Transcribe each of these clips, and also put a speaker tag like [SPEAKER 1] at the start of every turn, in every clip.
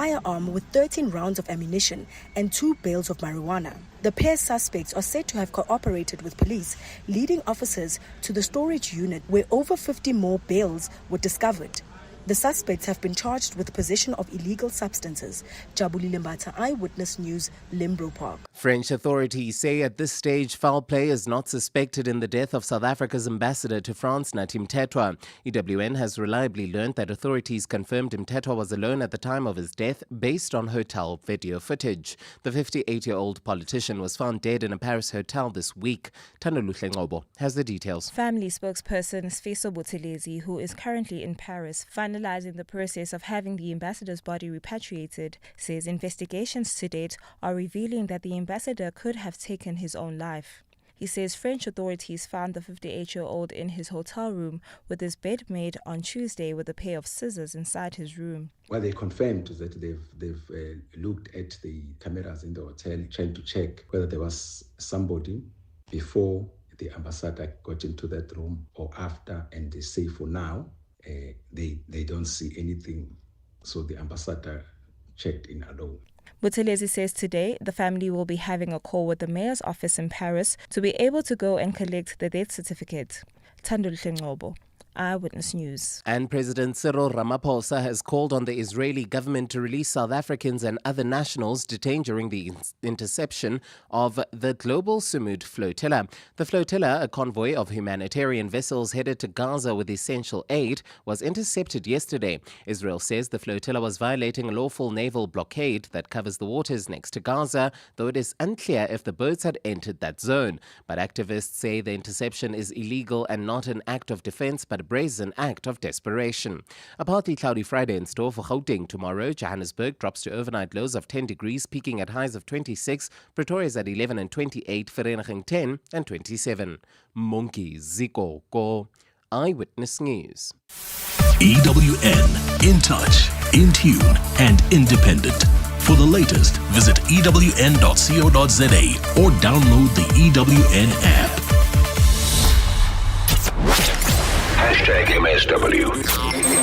[SPEAKER 1] firearm with 13 rounds of ammunition and 2 bales of marijuana. The pair suspects are said to have cooperated with police, leading officers to the storage unit where over 50 more bales were discovered. The suspects have been charged with possession of illegal substances. Jabulile Mbata, Eyewitness News, Limbro Park.
[SPEAKER 2] French authorities say at this stage foul play is not suspected in the death of South Africa's ambassador to France, Natim Tetwa. EWN has reliably learned that authorities confirmed Mtetwa was alone at the time of his death based on hotel video footage. The 58-year-old politician was found dead in a Paris hotel this week. Tanoluhle Ngobo has the details.
[SPEAKER 3] Family spokesperson Sfiso Buthelezi, who is currently in Paris, finalizing the process of having the ambassador's body repatriated, says investigations to date are revealing that the ambassador could have taken his own life. He says French authorities found the 58-year-old in his hotel room with his bed made on Tuesday with a pair of scissors inside his room.
[SPEAKER 4] Well, they confirmed that they've looked at the cameras in the hotel, trying to check whether there was somebody before the ambassador got into that room or after, and they say for now, they don't see anything, so the ambassador checked in alone.
[SPEAKER 3] Buthelezi says today the family will be having a call with the mayor's office in Paris to be able to go and collect the death certificate. Tanoluhle Ngobo, Eyewitness News.
[SPEAKER 2] And President Cyril Ramaphosa has called on the Israeli government to release South Africans and other nationals detained during the interception of the global Sumud flotilla. The flotilla, a convoy of humanitarian vessels headed to Gaza with essential aid, was intercepted yesterday. Israel says the flotilla was violating a lawful naval blockade that covers the waters next to Gaza, though it is unclear if the boats had entered that zone. But activists say the interception is illegal and not an act of defense, but a brazen act of desperation. A partly cloudy Friday in store for Gauteng tomorrow. Johannesburg drops to overnight lows of 10 degrees, peaking at highs of 26. Pretoria's at 11 and 28, Vereeniging 10 and 27. Monkey Ziko Ko. Eyewitness News.
[SPEAKER 5] EWN, in touch, in tune and independent. For the latest, visit ewn.co.za or download the EWN app.
[SPEAKER 6] #MSW.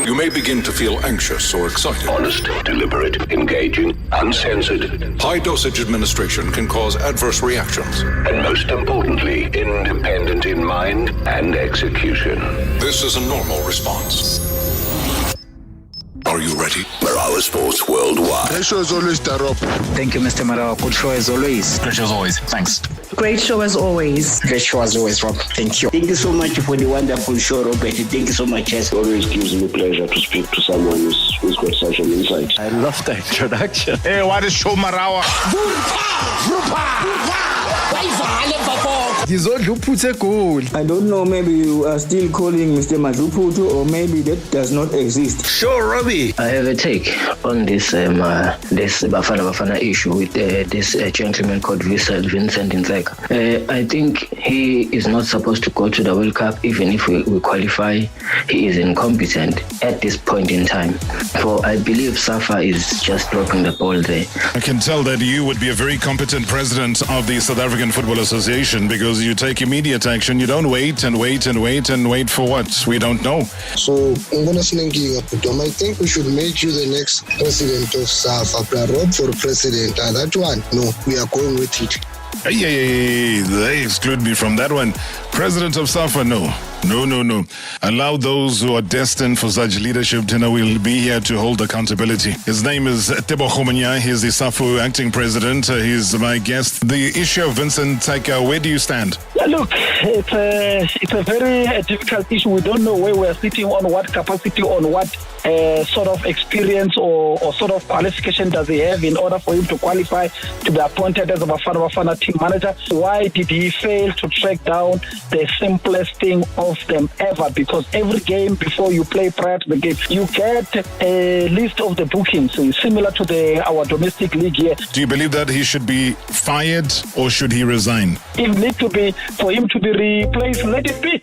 [SPEAKER 7] You may begin to feel anxious or excited.
[SPEAKER 6] Honest, deliberate, engaging, uncensored.
[SPEAKER 7] High-dosage administration can cause adverse reactions.
[SPEAKER 6] And most importantly, independent in mind and execution.
[SPEAKER 7] This is a normal response. Are you ready?
[SPEAKER 6] Marawa Sports Worldwide.
[SPEAKER 8] Great show as always, Darop.
[SPEAKER 9] Thank you, Mr. Marawa. Good show as always.
[SPEAKER 10] Great show as always. Thanks.
[SPEAKER 11] Great show as always.
[SPEAKER 9] Great show as always, Rob. Thank you.
[SPEAKER 12] Thank you so much for the wonderful show, Robert. Thank you so much.
[SPEAKER 13] It always gives me pleasure to speak to someone who's got such an insight.
[SPEAKER 14] I love the introduction.
[SPEAKER 8] Hey, what is show, Marawa?
[SPEAKER 12] I don't know, maybe you are still calling Mr. Mazuputu, or maybe that does not exist.
[SPEAKER 8] Sure, Robbie.
[SPEAKER 9] I have a take on this this Bafana issue with this gentleman called Vincent Nzeka. I think he is not supposed to go to the World Cup, even if we qualify. He is incompetent at this point in time. For I believe Safa is just dropping the ball there.
[SPEAKER 15] I can tell that you would be a very competent president of the South African Football Association, because you take immediate action. You don't wait and wait and wait and wait for what? We don't know.
[SPEAKER 16] So, I think we should make you the next president of SAFA. Rob for president. That one, no, we are going with it.
[SPEAKER 15] Hey, they exclude me from that one. President of SAFA, no. No. Allow those who are destined for such leadership, will be here to hold accountability. His name is Tebo Khomanya. He's the SAFA acting president. He's my guest. The issue of Vincent Nzeka, where do you stand?
[SPEAKER 17] Look, it's a very difficult issue. We don't know where we're sitting, on what capacity, on what sort of experience or sort of qualification does he have in order for him to qualify to be appointed as a Bafana team manager. Why did he fail to track down the simplest thing of them ever? Because every game before you play, prior to the game, you get a list of the bookings, similar to our domestic league here.
[SPEAKER 15] Do you believe that he should be fired or should he resign?
[SPEAKER 17] It needs to be, for him to be replaced, let it be.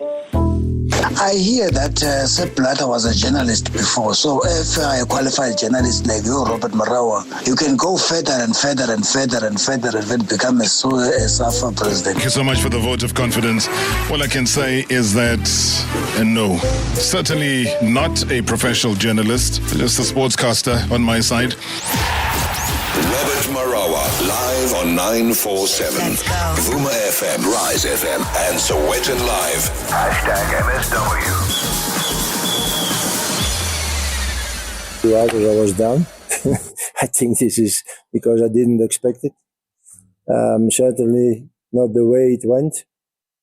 [SPEAKER 18] I hear that Sepp Blatter was a journalist before, so if a qualified journalist like you, Robert Marawa, you can go further and further and further and further and then become a SAFA president.
[SPEAKER 15] Thank you so much for the vote of confidence. All I can say is that no, certainly not a professional journalist, just a sportscaster on my side.
[SPEAKER 6] Robert Marawa, live on 947. Vuma FM, Rise FM, and Sowetan Live. #MSW.
[SPEAKER 10] Right as I was down. I think this is because I didn't expect it. Certainly not the way it went.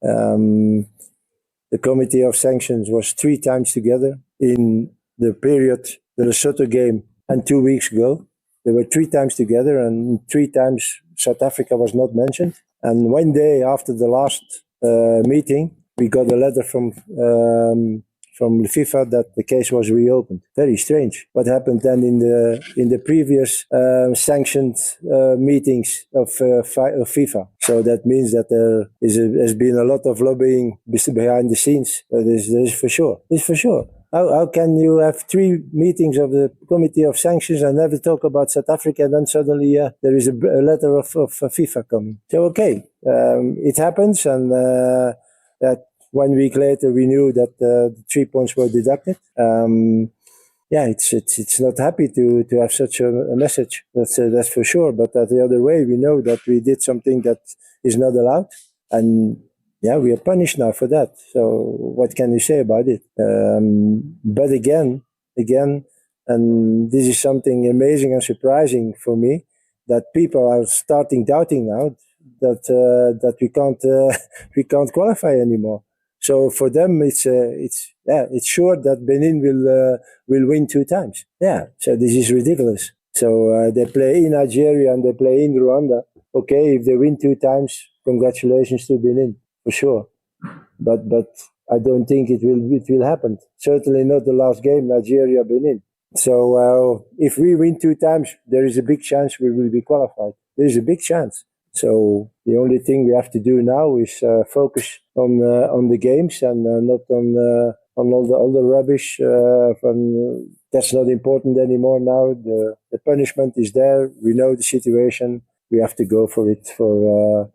[SPEAKER 10] The Committee of Sanctions was 3 times together in the period, the Lesotho game, and 2 weeks ago. They were 3 times together, and 3 times South Africa was not mentioned. And one day after the last meeting, we got a letter from the FIFA that the case was reopened. Very strange. What happened then in the previous sanctioned meetings of FIFA? So that means that there has been a lot of lobbying behind the scenes. That is for sure. It's for sure. How can you have 3 meetings of the Committee of Sanctions and never talk about South Africa, and then suddenly there is a letter of FIFA coming? So okay, it happens, and that 1 week later we knew that the 3 points were deducted. It's not happy to have such a message. That's for sure. But the other way, we know that we did something that is not allowed, and we are punished now for that. So what can you say about it? But again, and this is something amazing and surprising for me, that people are starting doubting now that we can't qualify anymore. So for them, it's sure that Benin will win 2 times. Yeah, so this is ridiculous. So they play in Nigeria and they play in Rwanda. Okay, if they win 2 times, congratulations to Benin, for sure. But I don't think it will happen. Certainly not the last game, Nigeria Benin. So if we win 2 times, there is a big chance we will be qualified. There is a big chance. So the only thing we have to do now is focus on the games and not on all the rubbish. That's not important anymore now. The punishment is there. We know the situation. We have to go for it for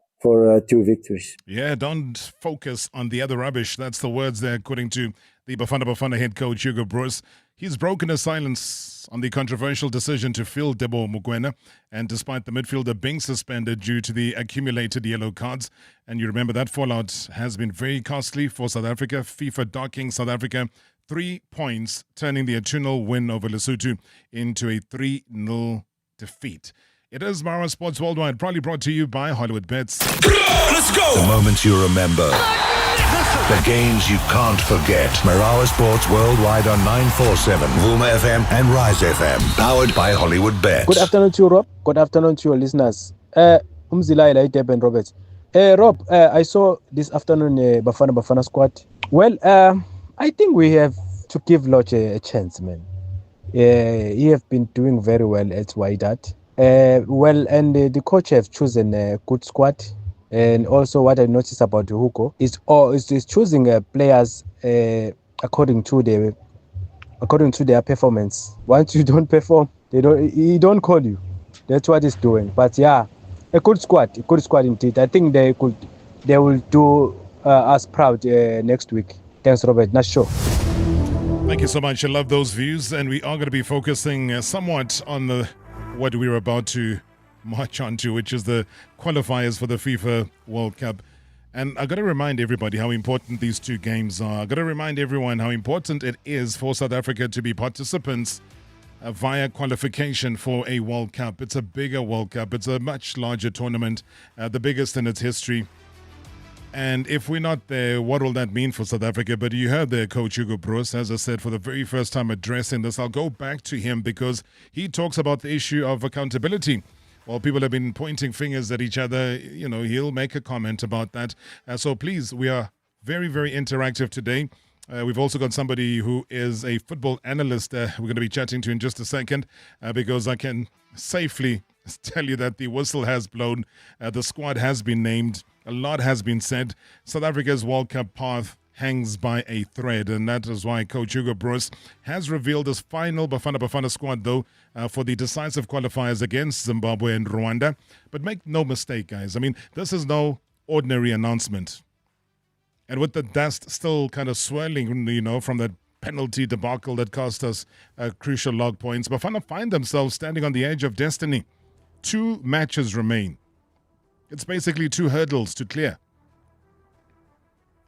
[SPEAKER 10] 2 victories.
[SPEAKER 15] Yeah, don't focus on the other rubbish. That's the words there, according to the Bafana head coach, Hugo Broos. He's broken his silence on the controversial decision to field Debo Mokoena, and despite the midfielder being suspended due to the accumulated yellow cards. And you remember that fallout has been very costly for South Africa. FIFA docking South Africa 3 points, turning the 2-0 win over Lesotho into a 3-0 defeat. It is Marawa Sports Worldwide, proudly brought to you by Hollywood Bets.
[SPEAKER 6] Let's go! The moments you remember. The games you can't forget. Marawa Sports Worldwide on 947, Vuma FM and Rise FM. Powered by Hollywood Bets.
[SPEAKER 14] Good afternoon to you, Rob. Good afternoon to your listeners. Umzila Deben Roberts. Rob, I saw this afternoon Bafana squad. Well, I think we have to give Lodge a chance, man. He have been doing very well at Wydad. And the coach have chosen a good squad. And also what I noticed about Hugo is choosing players according to their performance. Once you don't perform, he don't call you. That's what he's doing. But yeah, a good squad indeed. I think they will do us proud next week. Thanks, Robert. Nice show.
[SPEAKER 15] Thank you so much. I love those views, and we are going to be focusing somewhat on what we're about to march on to, which is the qualifiers for the FIFA World Cup. And I got to remind everybody how important these 2 games are. I got to remind everyone how important it is for South Africa to be participants via qualification for a World Cup. It's a bigger World Cup. It's a much larger tournament, the biggest in its history. And if we're not there, what will that mean for South Africa? But you heard there, Coach Hugo Broos, as I said, for the very first time addressing this. I'll go back to him because he talks about the issue of accountability. While people have been pointing fingers at each other, he'll make a comment about that. So please, we are very, very interactive today. We've also got somebody who is a football analyst we're going to be chatting to in just a second because I can safely tell you that the whistle has blown. The squad has been named. A lot has been said. South Africa's World Cup path hangs by a thread, and that is why Coach Hugo Broos has revealed his final Bafana squad, though, for the decisive qualifiers against Zimbabwe and Rwanda. But make no mistake, guys, I mean, this is no ordinary announcement. And with the dust still kind of swirling, from that penalty debacle that cost us crucial log points, Bafana find themselves standing on the edge of destiny. 2 matches remain. It's basically 2 hurdles to clear.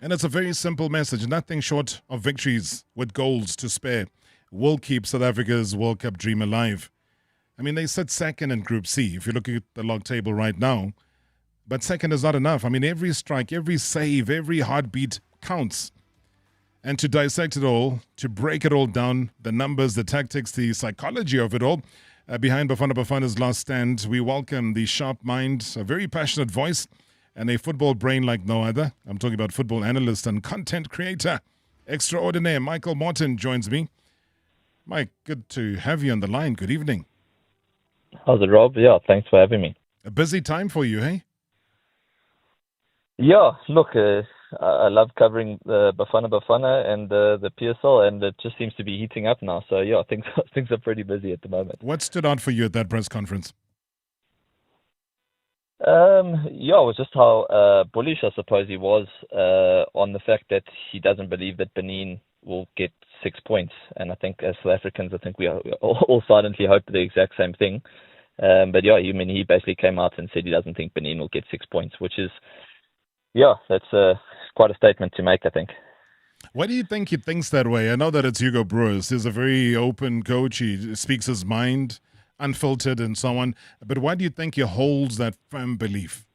[SPEAKER 15] And it's a very simple message. Nothing short of victories with goals to spare will keep South Africa's World Cup dream alive. I mean, they sit second in Group C, if you look at the log table right now. But second is not enough. I mean, every strike, every save, every heartbeat counts. And to dissect it all, to break it all down, the numbers, the tactics, the psychology of it all, behind Bafana Bafana's last stand, we welcome the sharp mind, a very passionate voice, and a football brain like no other. I'm talking about football analyst and content creator extraordinaire Michael Morton joins me. Mike, good to have you on the line. Good evening.
[SPEAKER 19] How's it, Rob? Yeah, thanks for having me.
[SPEAKER 15] A busy time for you, hey?
[SPEAKER 19] Yeah, look, I love covering the Bafana and the PSL, and it just seems to be heating up now. So yeah, things are pretty busy at the moment.
[SPEAKER 15] What stood out for you at that press conference?
[SPEAKER 19] Yeah, it was just how bullish I suppose he was on the fact that he doesn't believe that Benin will get 6 points. And I think as South Africans, I think we all silently hope the exact same thing. But yeah, I mean, he basically came out and said he doesn't think Benin will get 6 points, which is, yeah, that's quite a statement to make, I think.
[SPEAKER 15] Why do you think he thinks that way? I know that it's Hugo Broos. He's a very open coach. He speaks his mind, unfiltered and so on. But why do you think he holds that firm belief?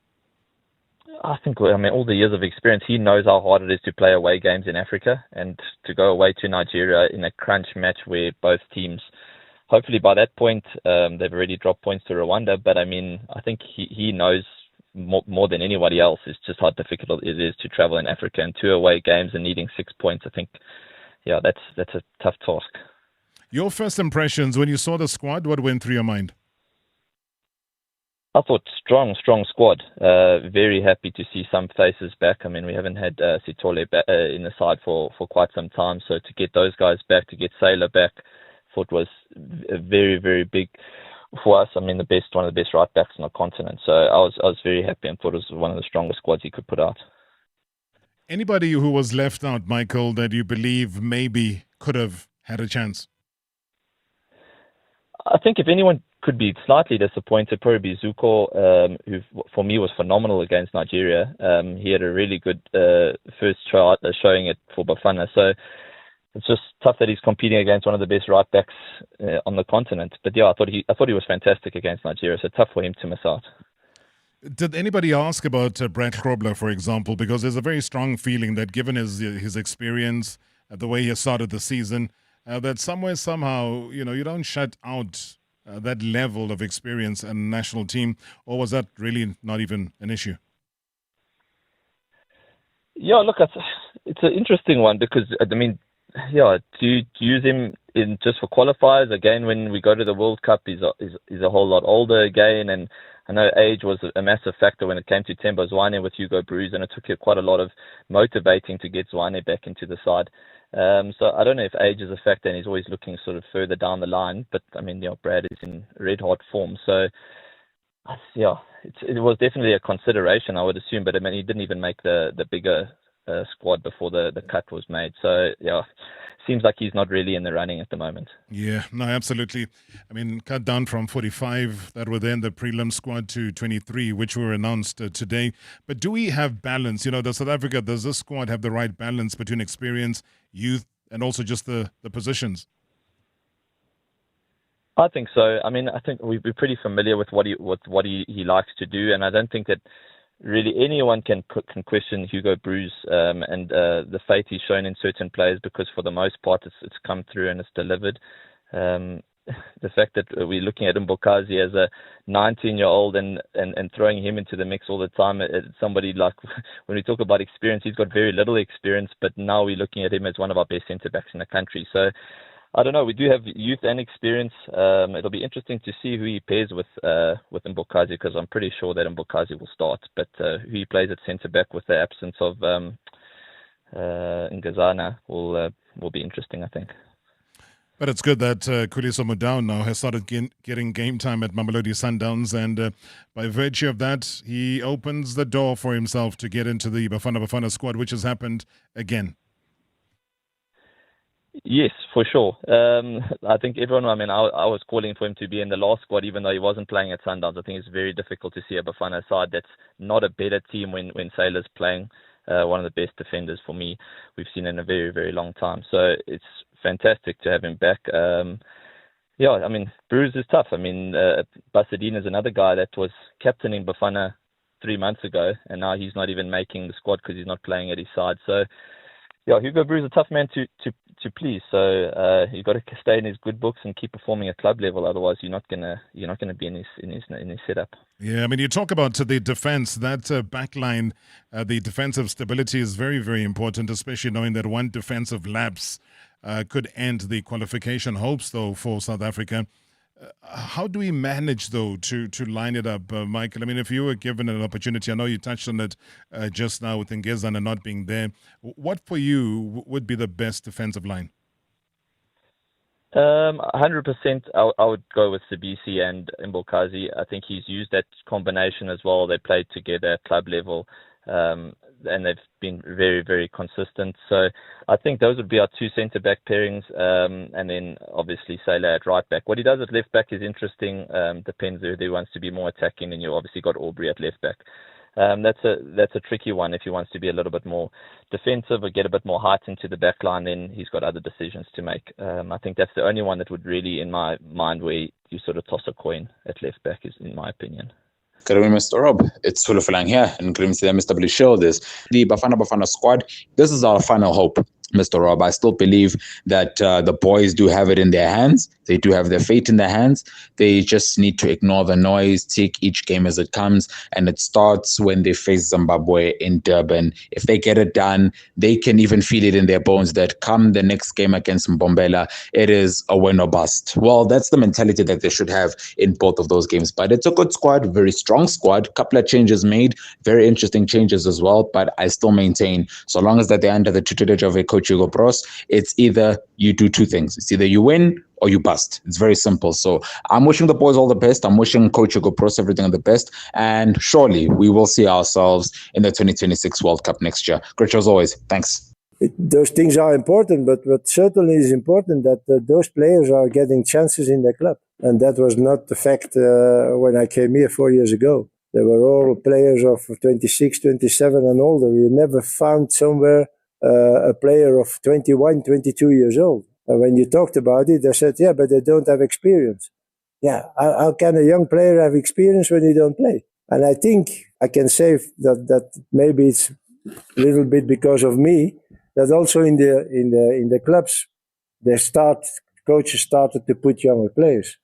[SPEAKER 19] I think, I mean, all the years of experience, he knows how hard it is to play away games in Africa and to go away to Nigeria in a crunch match where both teams, hopefully by that point, they've already dropped points to Rwanda. But I mean, I think he knows more than anybody else is just how difficult it is to travel in Africa, and 2 away games and needing 6 points. I think, yeah, that's a tough task.
[SPEAKER 15] Your first impressions when you saw the squad, what went through your mind?
[SPEAKER 19] I thought strong squad. Very happy to see some faces back. I mean, we haven't had Sitole in the side for quite some time. So to get those guys back, to get Sailor back, thought was very, very big for us. I mean, one of the best right backs on the continent. So I was very happy and thought it was one of the strongest squads he could put out.
[SPEAKER 15] Anybody who was left out, Michael, that you believe maybe could have had a chance?
[SPEAKER 19] I think if anyone could be slightly disappointed, probably be Zuko, who for me was phenomenal against Nigeria. He had a really good first try showing it for Bafana. So it's just tough that he's competing against one of the best right backs on the continent. But yeah, I thought he was fantastic against Nigeria. So tough for him to miss out.
[SPEAKER 15] Did anybody ask about Brad Grobler, for example? Because there's a very strong feeling that given his experience, the way he started the season, that somehow, you don't shut out that level of experience in a national team, or was that really not even an issue?
[SPEAKER 19] Yeah, look, it's an interesting one because, I mean, yeah, to use him in just for qualifiers, again, when we go to the World Cup, he's a whole lot older again, and I know age was a massive factor when it came to Tembo Zwane with Hugo Broos, and it took quite a lot of motivating to get Zwane back into the side. So I don't know if age is a factor, and he's always looking sort of further down the line. But I mean, Brad is in red hot form, so yeah, it was definitely a consideration, I would assume. But I mean, he didn't even make the bigger squad before the cut was made. So yeah, seems like he's not really in the running at the moment.
[SPEAKER 15] Yeah, no, absolutely. I mean, cut down from 45 that were then the prelim squad to 23, which were announced today. But do we have balance? Does South Africa, does this squad have the right balance between experience, youth, and also just the positions?
[SPEAKER 19] I think so. I mean, I think we're pretty familiar with what he likes to do, and I don't think that really anyone can question Hugo Broos and the faith he's shown in certain players, because for the most part it's come through and it's delivered. The fact that we're looking at Mbokazi as a 19-year-old and throwing him into the mix all the time, it's somebody like, when we talk about experience, he's got very little experience, but now we're looking at him as one of our best centre-backs in the country. So I don't know. We do have youth and experience. It'll be interesting to see who he pairs with Mbokazi, because I'm pretty sure that Mbokazi will start. But who he plays at centre back with the absence of Ngazana will be interesting, I think.
[SPEAKER 15] But it's good that Khuliso Mudau now has started getting game time at Mamelodi Sundowns, and by virtue of that, he opens the door for himself to get into the Bafana squad, which has happened again.
[SPEAKER 19] Yes, for sure. I think everyone, I was calling for him to be in the last squad, even though he wasn't playing at Sundowns. I think it's very difficult to see a Bafana side that's not a better team when Sailor's playing. One of the best defenders for me we've seen in a very, very long time. So it's fantastic to have him back. Bruce is tough. Basadine is another guy that was captaining Bafana 3 months ago, and now he's not even making the squad because he's not playing at his side. So, Hugo Broos is a tough man to please. So you've got to stay in his good books and keep performing at club level. Otherwise, you're not gonna be in his setup.
[SPEAKER 15] Yeah, you talk about the defense. That back line, the defensive stability is very, very important, especially knowing that one defensive lapse could end the qualification hopes, though, for South Africa. How do we manage, though, to line it up, Michael? If you were given an opportunity, I know you touched on it just now with Ngezana not being there. What for you would be the best defensive line?
[SPEAKER 19] 100%. I would go with Sibisi and Mbokazi. I think he's used that combination as well. They played together at club level. And they've been very, very consistent. So I think those would be our two centre-back pairings, and then obviously Sailor at right-back. What he does at left-back is interesting. Depends whether he wants to be more attacking, and you obviously got Aubrey at left-back. That's a tricky one. If he wants to be a little bit more defensive or get a bit more height into the back line, then he's got other decisions to make. I think that's the only one that would really, in my mind, where you sort of toss a coin at left-back, is in my opinion.
[SPEAKER 20] Good evening, Mr. Rob. It's Hulufalang here, and good evening to the MSW show. The Bafana squad. This is our final hope, Mr. Rob. I still believe that the boys do have it in their hands. They do have their fate in their hands. They just need to ignore the noise, take each game as it comes, and it starts when they face Zimbabwe in Durban. If they get it done, they can even feel it in their bones that come the next game against Mbombela, it is a win or bust. Well, that's the mentality that they should have in both of those games. But it's a good squad, very strong squad, couple of changes made, very interesting changes as well. But I still maintain, so long as that they're under the tutelage of a coach Hugo Broos, it's either you do two things. It's either you win or you bust. It's very simple. So I'm wishing the boys all the best. I'm wishing Coach Hugo Broos everything of the best. And surely we will see ourselves in the 2026 World Cup next year. Great show as always. Thanks.
[SPEAKER 10] Those things are important, but what certainly is important that those players are getting chances in their club. And that was not the fact when I came here 4 years ago. They were all players of 26, 27 and older. You never found somewhere a player of 21, 22 years old. And when you talked about it, they said, yeah, but they don't have experience. Yeah, how can a young player have experience when he don't play? And I think I can say that maybe it's a little bit because of me, that also in the clubs, coaches started to put younger players.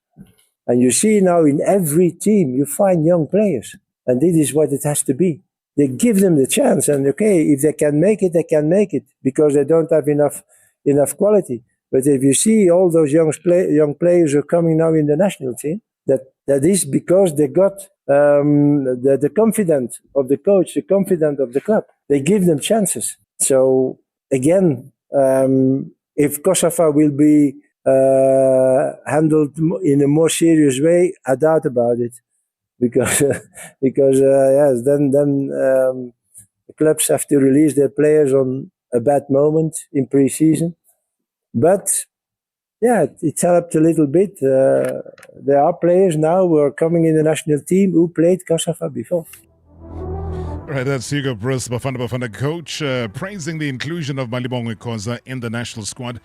[SPEAKER 10] And you see now in every team, you find young players. And this is what it has to be. They give them the chance. And okay, if they can make it, they can make it because they don't have enough quality. But if you see all those young players who are coming now in the national team, that is because they got the confidence of the coach, the confidence of the club. They give them chances. So again, if Kosovo will be handled in a more serious way, I doubt about it, because yes, then the clubs have to release their players on a bad moment in pre-season. But yeah, it's helped a little bit. There are players now who are coming in the national team who played Kosovo before.
[SPEAKER 15] Right, that's Hugo Broos, Bafana coach, praising the inclusion of Malibongwe Khoza in the national squad,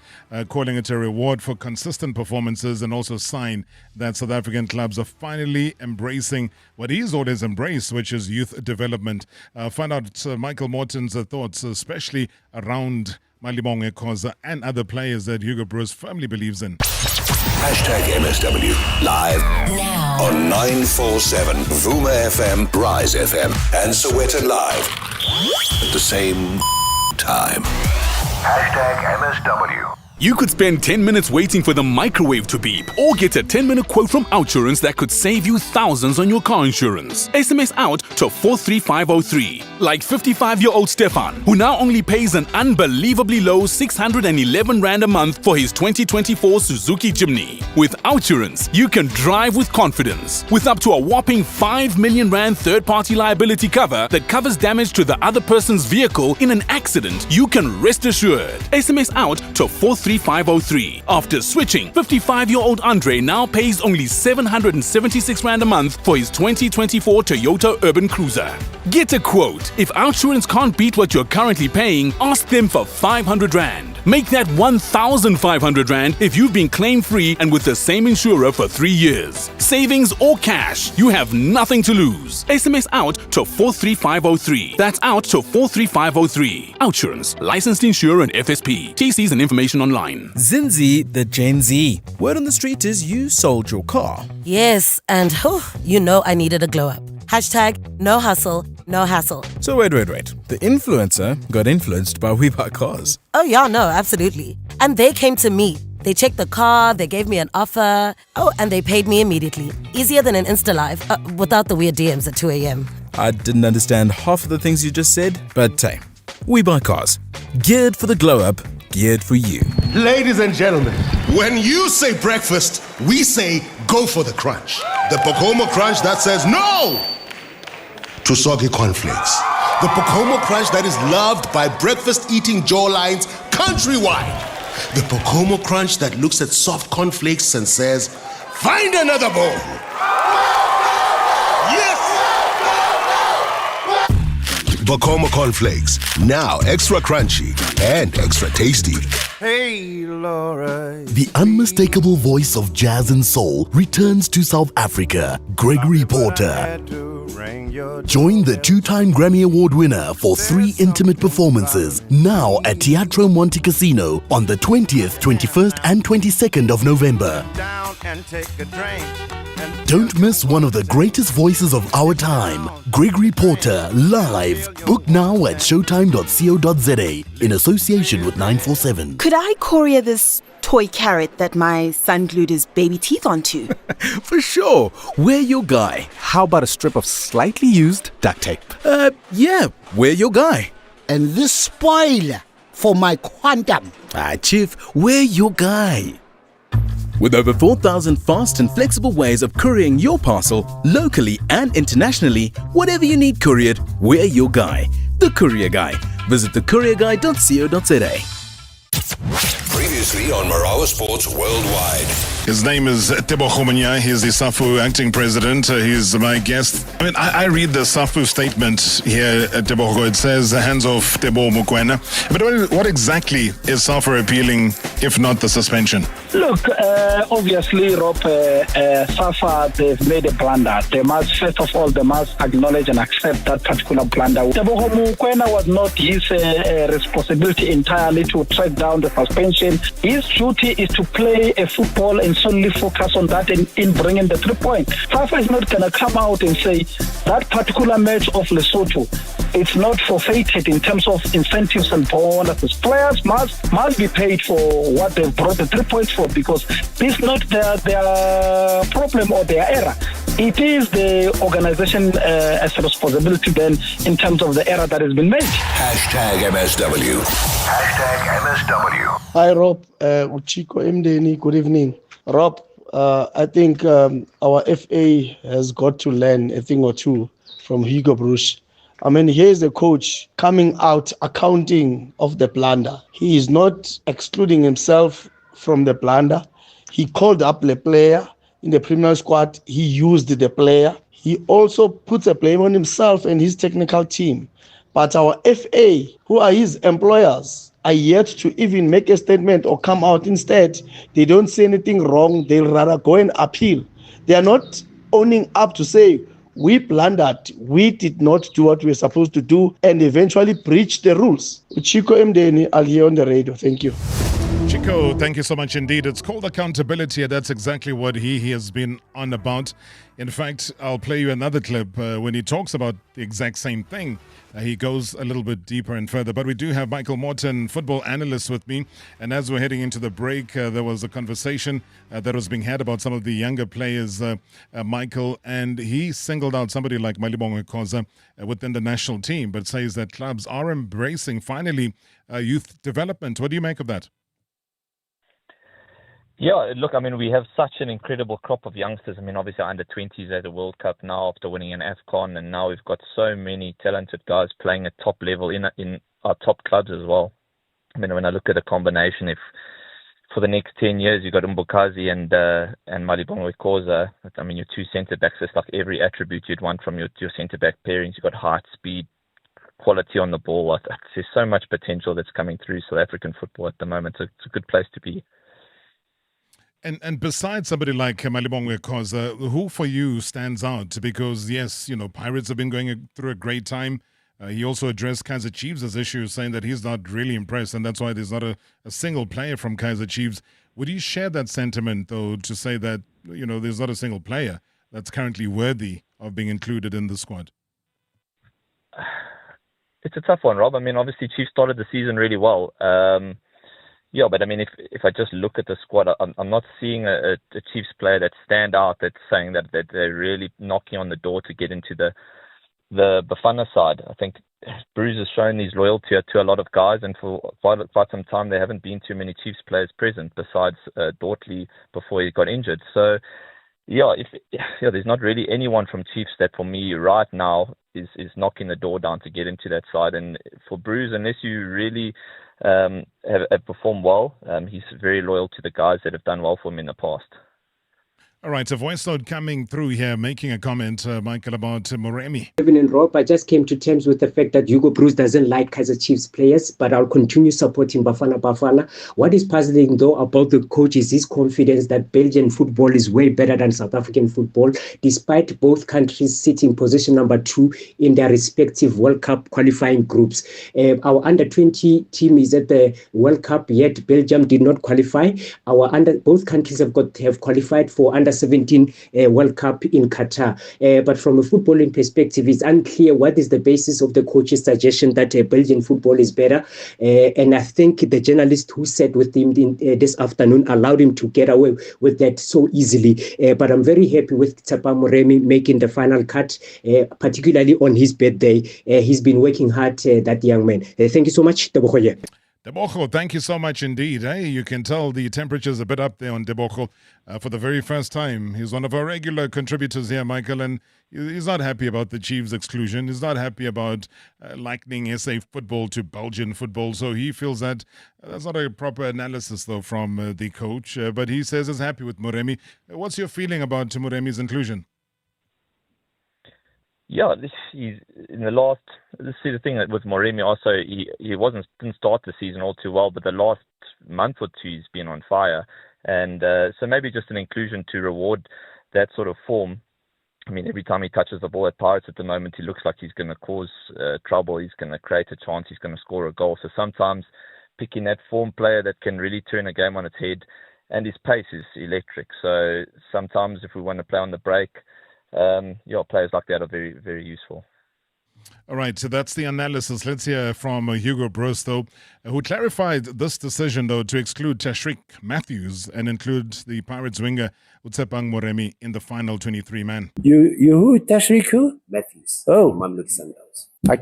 [SPEAKER 15] calling it a reward for consistent performances, and also a sign that South African clubs are finally embracing what he's always embraced, which is youth development. Find out Michael Morton's thoughts, especially around Malibongwe Khoza and other players that Hugo Broos firmly believes in.
[SPEAKER 6] #MSW live now on 947 Vuma FM, Rise FM, and Sowetan Live at the same time. #MSW.
[SPEAKER 21] You could spend 10 minutes waiting for the microwave to beep, or get a 10-minute quote from Outsurance that could save you thousands on your car insurance. SMS out to 43503. Like 55-year-old Stefan, who now only pays an unbelievably low 611 Rand a month for his 2024 Suzuki Jimny. With Outsurance, you can drive with confidence. With up to a whopping 5 million Rand third-party liability cover that covers damage to the other person's vehicle in an accident, you can rest assured. SMS out to 43503. 43503. After switching, 55-year-old Andre now pays only 776 Rand a month for his 2024 Toyota Urban Cruiser. Get a quote. If Outsurance can't beat what you're currently paying, ask them for 500 Rand. Make that 1,500 Rand if you've been claim-free and with the same insurer for 3 years. Savings or cash, you have nothing to lose. SMS out to 43503. That's out to 43503. Outsurance, licensed insurer and FSP. TCs and information online.
[SPEAKER 1] Zinzi, the Gen Z. Word on the street is you sold your car.
[SPEAKER 22] Yes, and I needed a glow up. Hashtag no hustle, no hassle.
[SPEAKER 1] So wait. The influencer got influenced by We Buy Cars.
[SPEAKER 22] Oh yeah, no, absolutely. And they came to me. They checked the car, they gave me an offer. Oh, and they paid me immediately. Easier than an Insta Live, without the weird DMs at 2 a.m.
[SPEAKER 1] I didn't understand half of the things you just said, but hey, We Buy Cars. Geared for the glow up, geared for you.
[SPEAKER 23] Ladies and gentlemen, when you say breakfast, we say go for the crunch. The Pocomo Crunch that says no to soggy cornflakes. The Pocomo Crunch that is loved by breakfast-eating jawlines countrywide. The Pocomo Crunch that looks at soft cornflakes and says, find another bowl. Yes! Pocomo Cornflakes, now extra crunchy and extra tasty.
[SPEAKER 24] Hey, Laura.
[SPEAKER 25] The unmistakable voice of jazz and soul returns to South Africa, Gregory Porter. Join the two-time Grammy Award winner for 3 intimate performances now at Teatro Monte Casino on the 20th, 21st and 22nd of November. Don't miss one of the greatest voices of our time, Gregory Porter, live. Book now at showtime.co.za in association with 947.
[SPEAKER 26] Could I courier this toy carrot that my son glued his baby teeth onto?
[SPEAKER 1] For sure. We're your guy.
[SPEAKER 27] How about a strip of slightly used duct tape?
[SPEAKER 1] Yeah, we're your guy.
[SPEAKER 28] And this spoiler for my quantum.
[SPEAKER 1] Chief, we're your guy. With over 4,000 fast and flexible ways of couriering your parcel, locally and internationally, whatever you need couriered, we're your guy. The Courier Guy. Visit thecourierguy.co.za.
[SPEAKER 7] Previously on Marawa Sports Worldwide.
[SPEAKER 15] His name is Tebogo Manya. He's the SAFU acting president. He's my guest. I read the SAFU statement here at Tebogo. It says, hands off Tebogo Mokoena. But what exactly is SAFU appealing, if not the suspension?
[SPEAKER 17] Look, obviously, Rob, SAFA, they've made a blunder. They must, first of all, acknowledge and accept that particular blunder. Tebogo Mokoena was not his responsibility entirely to track down the suspension. His duty is to play a football and solely focus on that and in bringing the 3 points. SAFA is not going to come out and say that particular match of Lesotho, it's not forfeited in terms of incentives and bonuses. Players must be paid for what they've brought the 3 points for, because this is not their problem or their error. It is the organization as a responsibility then in terms of the error that has been made.
[SPEAKER 7] Hashtag MSW. Hashtag MSW.
[SPEAKER 29] Hi, Rob. Uchiko Mdeni, good evening. Rob, I think our FA has got to learn a thing or two from Hugo Bruce. I mean, here's the coach coming out accounting of the blunder. He is not excluding himself from the blunder. He called up the player in the Premier squad. He used the player. He also puts a blame on himself and his technical team. But our FA, who are his employers, are yet to even make a statement or come out. Instead, they don't say anything wrong. They'll rather go and appeal. They are not owning up to say, we blundered, we did not do what we were supposed to do, and eventually breach the rules. Chico Mdeni, I'll hear on the radio. Thank you.
[SPEAKER 15] Chico, thank you so much indeed. It's called accountability, and that's exactly what he has been on about. In fact, I'll play you another clip when he talks about the exact same thing. He goes a little bit deeper and further. But we do have Michael Morton, football analyst, with me. And as we're heading into the break, there was a conversation that was being had about some of the younger players, Michael, and he singled out somebody like Malibongwe Khoza within the national team, but says that clubs are embracing, finally, youth development. What do you make of that?
[SPEAKER 19] Yeah, look, I mean, we have such an incredible crop of youngsters. I mean, obviously, under 20s at the World Cup now after winning an AFCON, and now we've got so many talented guys playing at top level in our top clubs as well. I mean, when I look at a combination, if for the next 10 years, you've got Mbukazi and Malibongwe Khoza. I mean, your two centre-backs, it's like every attribute you'd want from your centre-back pairings. You've got height, speed, quality on the ball. There's so much potential that's coming through South African football at the moment. It's a good place to be.
[SPEAKER 15] And besides somebody like Malibongwe Khoza, who for you stands out? Because, yes, Pirates have been going through a great time. He also addressed Kaizer Chiefs' issue, saying that he's not really impressed, and that's why there's not a single player from Kaizer Chiefs. Would you share that sentiment, though, to say that, there's not a single player that's currently worthy of being included in the squad?
[SPEAKER 19] It's a tough one, Rob. I mean, obviously, Chiefs started the season really well. But I mean, if I just look at the squad, I'm not seeing a Chiefs player that stand out that's saying that they're really knocking on the door to get into the Bafana side. I think Bruce has shown his loyalty to a lot of guys, and for quite some time there haven't been too many Chiefs players present besides Dortley before he got injured. So there's not really anyone from Chiefs that for me right now is knocking the door down to get into that side. And for Bruce, unless you really have performed well, he's very loyal to the guys that have done well for him in the past.
[SPEAKER 15] All right, a voice note coming through here, making a comment, Michael, about Moremi.
[SPEAKER 2] Kevin and Rob, I just came to terms with the fact that Hugo Bruce doesn't like Kaizer Chiefs players, but I'll continue supporting Bafana. What is puzzling, though, about the coach is his confidence that Belgian football is way better than South African football, despite both countries sitting position number 2 in their respective World Cup qualifying groups. Our under-20 team is at the World Cup, yet Belgium did not qualify. Both countries have qualified for under-17 World Cup in Qatar. But from a footballing perspective, it's unclear what is the basis of the coach's suggestion that Belgian football is better. And I think the journalist who sat with him this afternoon allowed him to get away with that so easily. But I'm very happy with Tshepa Moremi making the final cut, particularly on his birthday. He's been working hard, that young man. Thank you so much, Tebogo.
[SPEAKER 15] Debogo, thank you so much indeed. Hey, you can tell the temperature's a bit up there on Debogo for the very first time. He's one of our regular contributors here, Michael, and he's not happy about the Chiefs' exclusion. He's not happy about likening SA football to Belgian football. So he feels that that's not a proper analysis, though, from the coach. But he says he's happy with Moremi. What's your feeling about Moremi's inclusion?
[SPEAKER 19] Yeah, he's in the last. This is the thing with Moremi. Also, he didn't start the season all too well, but the last month or two he's been on fire, and so maybe just an inclusion to reward that sort of form. I mean, every time he touches the ball at Pirates at the moment, he looks like he's going to cause trouble. He's going to create a chance. He's going to score a goal. So sometimes picking that form player that can really turn a game on its head, and his pace is electric. So sometimes if we want to play on the break. Players like that are very, very useful.
[SPEAKER 15] All right, so that's the analysis. Let's hear from Hugo Bruce, though, who clarified this decision, though, to exclude Tashreeq Matthews and include the Pirates winger Utsepang Moremi in the final 23-man.
[SPEAKER 10] You who? Tashreeq who?
[SPEAKER 3] Matthews.
[SPEAKER 10] Oh.
[SPEAKER 3] Mamluk Sundowns.
[SPEAKER 10] I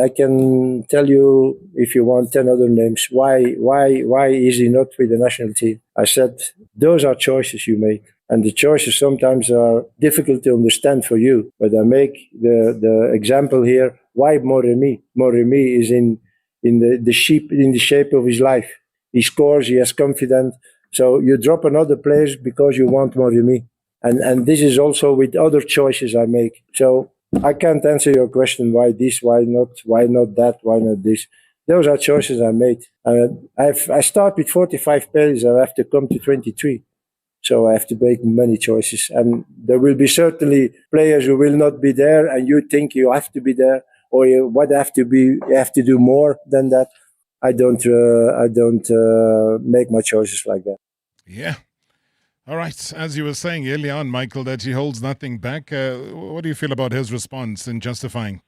[SPEAKER 10] can tell you, if you want 10 other names, why is he not with the national team? I said, those are choices you make. And the choices sometimes are difficult to understand for you. But I make the example here, why Moremi? Moremi is in the shape of his life. He scores, he has confidence. So you drop another player because you want Moremi. And this is also with other choices I make. So I can't answer your question, why this, why not that, why not this. Those are choices I made. I start with 45 players, I have to come to 23. So I have to make many choices. And there will be certainly players who will not be there, and you think you have to be there, or you have to do more than that. I don't make my choices like that.
[SPEAKER 15] Yeah. All right. As you were saying earlier on, Michael, that he holds nothing back. What do you feel about his response in justifying?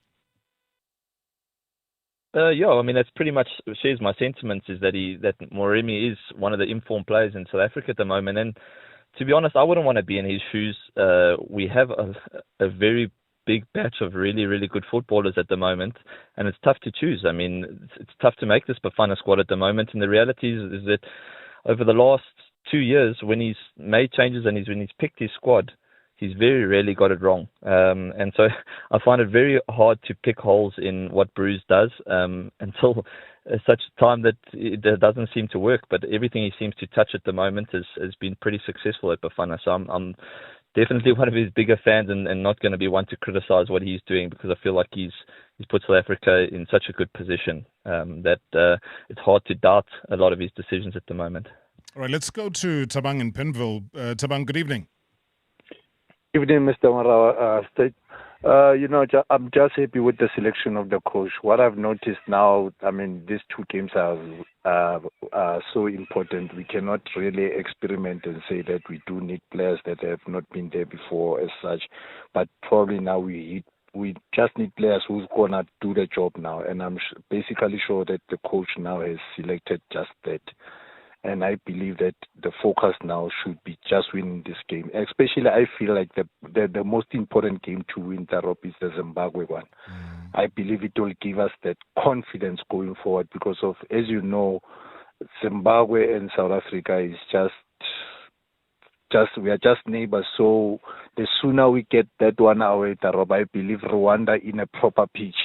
[SPEAKER 19] I mean, that's pretty much shares my sentiments, is that Moremi is one of the informed players in South Africa at the moment. And to be honest, I wouldn't want to be in his shoes. We have a very big batch of really, really good footballers at the moment, and it's tough to choose. I mean, it's tough to make this Bafana squad at the moment. And the reality is that over the last 2 years, when he's made changes and when he's picked his squad, he's very rarely got it wrong. And so I find it very hard to pick holes in what Bruce does until such a time that it doesn't seem to work. But everything he seems to touch at the moment has been pretty successful at Bafana. So I'm definitely one of his bigger fans, and not going to be one to criticize what he's doing, because I feel like he's put South Africa in such a good position that it's hard to doubt a lot of his decisions at the moment.
[SPEAKER 15] All right, let's go to Tabang in Penville. Tabang, good evening.
[SPEAKER 3] Evening, Mr. Marawa. I'm just happy with the selection of the coach. What I've noticed now, I mean, these two games are so important. We cannot really experiment and say that we do need players that have not been there before as such. But probably now we just need players who's going to do the job now. And I'm basically sure that the coach now has selected just that. And I believe that the focus now should be just winning this game. Especially, I feel like the most important game to win, Rob, is the Zimbabwe one. I believe it will give us that confidence going forward because of, as you know, Zimbabwe and South Africa is just we are just neighbors. So the sooner we get that one away, Rob, I believe Rwanda in a proper pitch,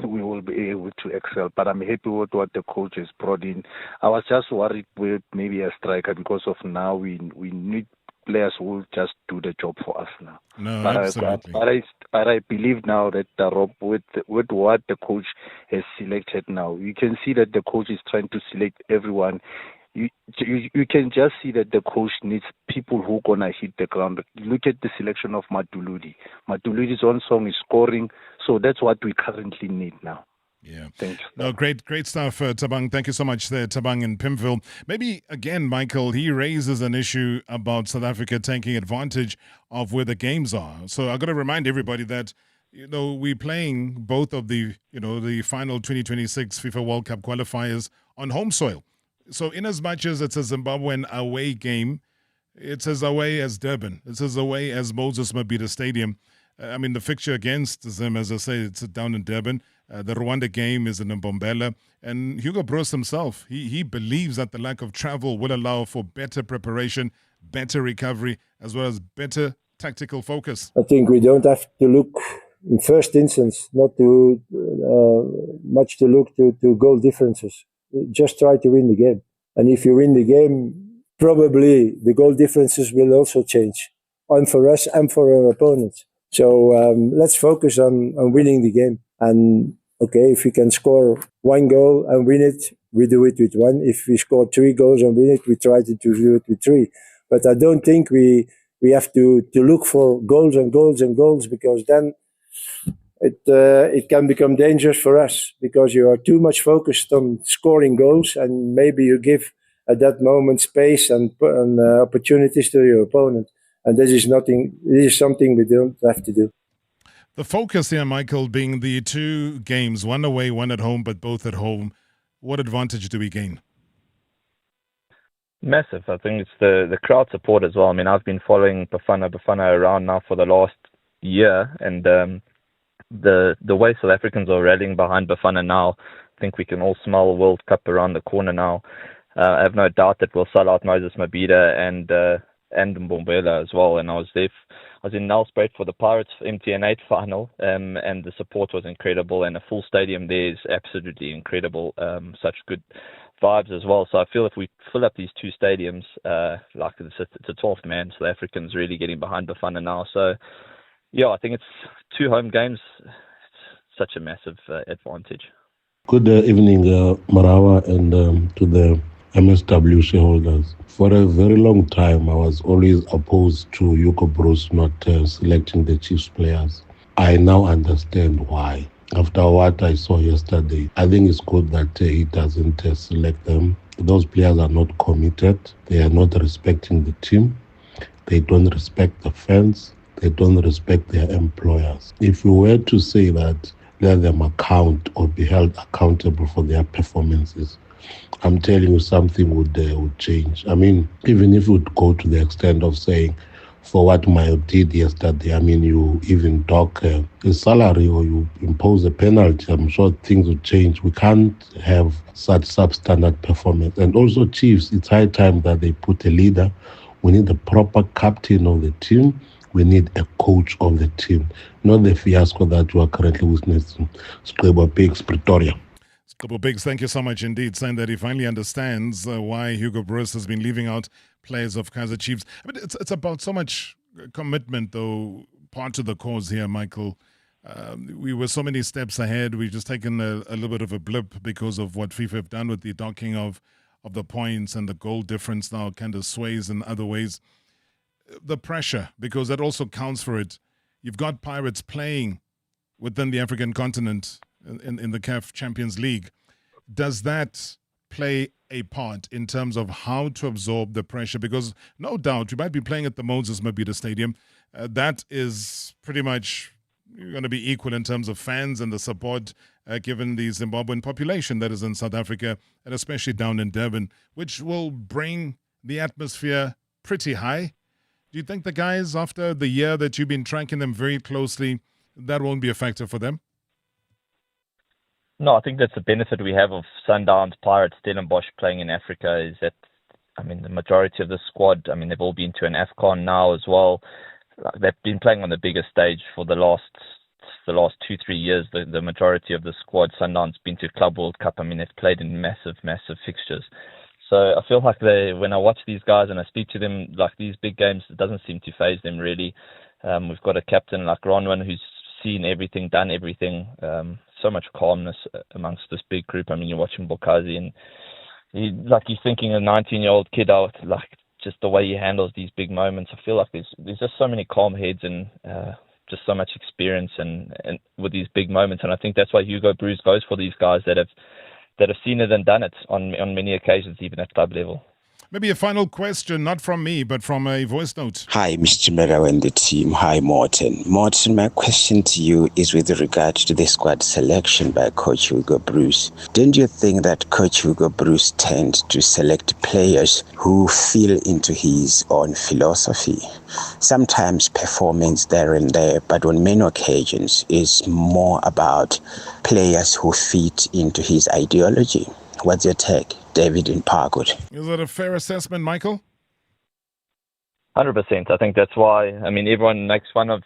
[SPEAKER 3] we will be able to excel. But I'm happy with what the coach has brought in. I was just worried with maybe a striker because of now we need players who will just do the job for us now.
[SPEAKER 15] No,
[SPEAKER 3] but
[SPEAKER 15] absolutely.
[SPEAKER 3] But I believe now that Rob, with what the coach has selected now, you can see that the coach is trying to select everyone. You can just see that the coach needs people who are going to hit the ground. Look at the selection of Maduludi. Maduludi's own song is scoring, so that's what we currently need now.
[SPEAKER 15] Yeah.
[SPEAKER 3] Thanks.
[SPEAKER 15] No, great stuff, Tabang. Thank you so much there, Tabang in Pimville. Maybe, again, Michael, he raises an issue about South Africa taking advantage of where the games are. So I've got to remind everybody that, we're playing both of the final 2026 FIFA World Cup qualifiers on home soil. So in as much as it's a Zimbabwean away game, it's as away as Durban. It's as away as Moses Mabhida Stadium. The fixture against Zim, as I say, it's down in Durban. The Rwanda game is in Mbombela. And Hugo Broos himself, he believes that the lack of travel will allow for better preparation, better recovery, as well as better tactical focus.
[SPEAKER 10] I think we don't have to look, in first instance, not to much to look to goal differences. Just try to win the game. And if you win the game, probably the goal differences will also change, and for us and for our opponents. So let's focus on winning the game. And okay, if we can score one goal and win it, we do it with one. If we score 3 goals and win it, we try to do it with 3. But I don't think we have to look for goals and goals and goals, because then it can become dangerous for us, because you are too much focused on scoring goals, and maybe you give at that moment space and opportunities to your opponent. And this is something we don't have to do.
[SPEAKER 15] The focus here, Michael, being the 2 games, one away, one at home, but both at home. What advantage do we gain?
[SPEAKER 19] Massive. I think it's the crowd support as well. I've been following Bafana around now for the last year, and the way South Africans are rallying behind Bafana now, I think we can all smell World Cup around the corner now. I have no doubt that we'll sell out Moses Mabhida and Mbombela as well. And I was in Nelspruit for the Pirates MTN8 final, and the support was incredible, and a full stadium there is absolutely incredible. Such good vibes as well. So I feel if we fill up these 2 stadiums, like it's a 12th man, South Africans really getting behind Bafana now. So yeah, I think it's 2 home games. It's such a massive advantage.
[SPEAKER 4] Good evening, Marawa, and to the MSW shareholders. For a very long time, I was always opposed to Hugo Broos not selecting the Chiefs players. I now understand why. After what I saw yesterday, I think it's good that he doesn't select them. Those players are not committed. They are not respecting the team. They don't respect the fans. They don't respect their employers. If we were to say that, let them account or be held accountable for their performances, I'm telling you, something would change. Even if it would go to the extent of saying, for what Mayo did yesterday, you even talk a salary or you impose a penalty, I'm sure things would change. We can't have such substandard performance. And also, Chiefs, it's high time that they put a leader. We need a proper captain of the team. We need a coach of the team, not the fiasco that we are currently witnessing. Pigs, Pretoria.
[SPEAKER 15] Double Bigs, thank you so much indeed, saying that he finally understands why Hugo Broos has been leaving out players of Kaizer Chiefs. I mean, it's about so much commitment, though, part of the cause here, Michael. We were so many steps ahead. We've just taken a little bit of a blip because of what FIFA have done with the docking of the points, and the goal difference now kind of sways in other ways. The pressure, because that also counts for it. You've got Pirates playing within the African continent in the CAF Champions League. Does that play a part in terms of how to absorb the pressure? Because no doubt you might be playing at the Moses Mabhida Stadium. That is pretty much going to be equal in terms of fans and the support given the Zimbabwean population that is in South Africa, and especially down in Durban, which will bring the atmosphere pretty high. Do you think the guys, after the year that you've been tracking them very closely, that won't be a factor for them?
[SPEAKER 19] No, I think that's the benefit we have of Sundowns, Pirates, Stellenbosch playing in Africa is that, I mean, the majority of the squad, I mean, they've all been to an AFCON now as well. They've been playing on the biggest stage for the last 2-3 years. The majority of the squad, Sundowns, been to Club World Cup. I mean, they've played in massive fixtures. So I feel like when I watch these guys and I speak to them, like these big games, it doesn't seem to faze them really. We've got a captain like Ronwin who's seen everything, done everything. So much calmness amongst this big group. I mean, you're watching Bokazi and you're thinking a 19-year-old kid out, like just the way he handles these big moments. I feel like there's just so many calm heads and just so much experience and with these big moments. And I think that's why Hugo Broos goes for these guys that have seen it and done it on many occasions, even at club level.
[SPEAKER 15] Maybe a final question, not from me, but from a voice note.
[SPEAKER 5] Hi, Mr. Marawa and the team. Hi, Morten. Morten, my question to you is with regard to the squad selection by Coach Hugo Broos. Don't you think that Coach Hugo Broos tends to select players who feel into his own philosophy? Sometimes performance there and there, but on many occasions is more about players who fit into his ideology. What's your take? David in Parkwood.
[SPEAKER 15] Is that a fair assessment, Michael?
[SPEAKER 19] 100%. I think that's why. I mean, everyone makes fun of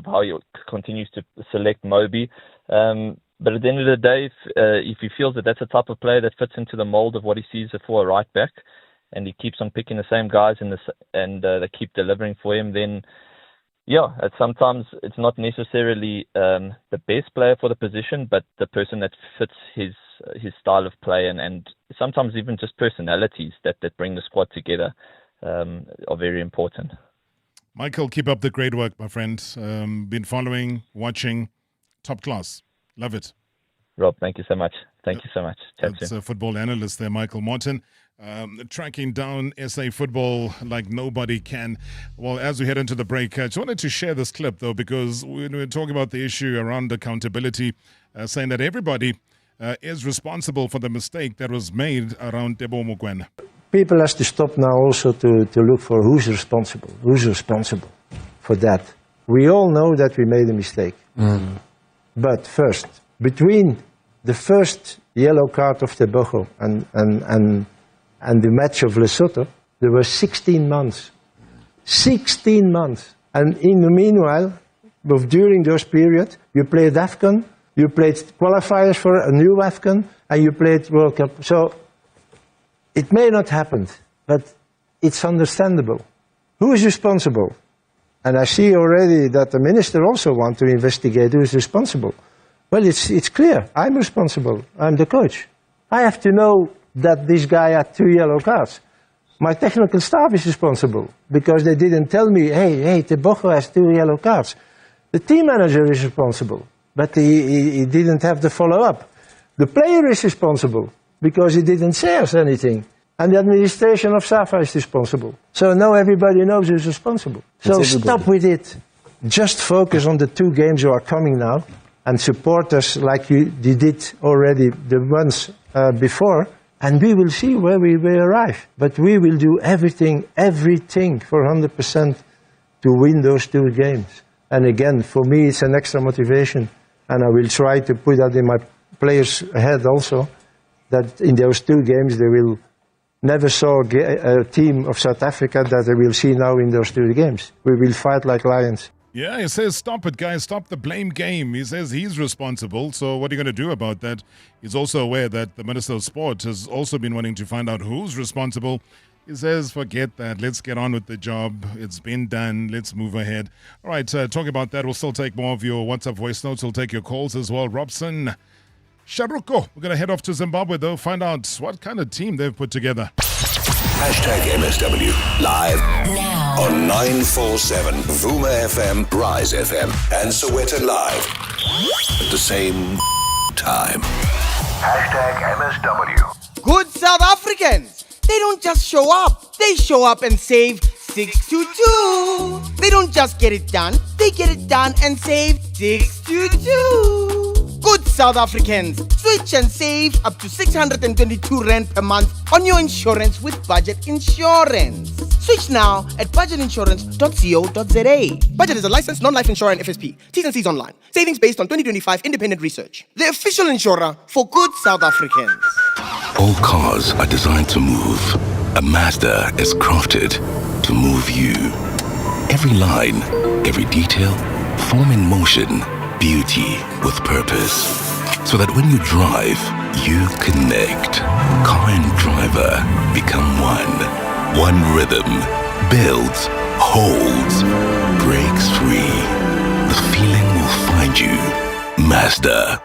[SPEAKER 19] how he continues to select Moby, but at the end of the day, if he feels that that's a type of player that fits into the mold of what he sees for a right back, and he keeps on picking the same guys and they keep delivering for him, then yeah, sometimes it's not necessarily the best player for the position, but the person that fits his style of play and sometimes even just personalities that bring the squad together are very important.
[SPEAKER 15] Michael, keep up the great work, my friend. Been following, watching, top class. Love it.
[SPEAKER 19] Rob, thank you so much. Thank you so much.
[SPEAKER 15] That's a football analyst there, Michael Morton. Tracking down SA football like nobody can. Well, as we head into the break, I just wanted to share this clip, though, because we're talking about the issue around accountability, saying that everybody is responsible for the mistake that was made around Teboho Mokoena.
[SPEAKER 10] People have to stop now also to look for who's responsible for that. We all know that we made a mistake. But first, between the first yellow card of Teboho and the match of Lesotho, there were 16 months. 16 months. And in the meanwhile, during those periods, you played AFCON, you played qualifiers for a new AFCON, and you played World Cup. So it may not happen, but it's understandable. Who is responsible? And I see already that the minister also wants to investigate who is responsible. Well, it's clear. I'm responsible. I'm the coach. I have to know that this guy had 2 yellow cards. My technical staff is responsible because they didn't tell me, hey, Teboho has 2 yellow cards. The team manager is responsible, but he didn't have the follow-up. The player is responsible because he didn't say us anything. And the administration of SAFA is responsible. So now everybody knows who's responsible. So stop with it. Just focus on the 2 games that are coming now and support us like you did already the ones before. And we will see where we will arrive. But we will do everything for 100% to win those 2 games. And again, for me, it's an extra motivation. And I will try to put that in my players' head also, that in those 2 games they will never saw a team of South Africa that they will see now in those 2 games. We will fight like lions.
[SPEAKER 15] Yeah, he says, stop it, guys. Stop the blame game. He says he's responsible. So what are you going to do about that? He's also aware that the Minister of Sport has also been wanting to find out who's responsible. He says, forget that. Let's get on with the job. It's been done. Let's move ahead. All right, talking about that, we'll still take more of your WhatsApp voice notes. We'll take your calls as well. Robson, Sharuko. We're going to head off to Zimbabwe, though, find out what kind of team they've put together.
[SPEAKER 6] #MSW live now on 947 Vuma FM, Rise FM, and Soweto Live at the same time. #MSW.
[SPEAKER 8] Good South Africans, they don't just show up, they show up and save 622. They don't just get it done, they get it done and save 622. Good South Africans, switch and save up to 622 Rand per month on your insurance with Budget Insurance. Switch now at budgetinsurance.co.za. Budget is a licensed non-life insurer and FSP. T's and C's online. Savings based on 2025 independent research. The official insurer for good South Africans.
[SPEAKER 6] All cars are designed to move. A Mazda is crafted to move you. Every line, every detail, form in motion. Beauty with purpose, so that when you drive, you connect. Car and driver become one. One rhythm builds, holds, breaks free. The feeling will find you. Mazda.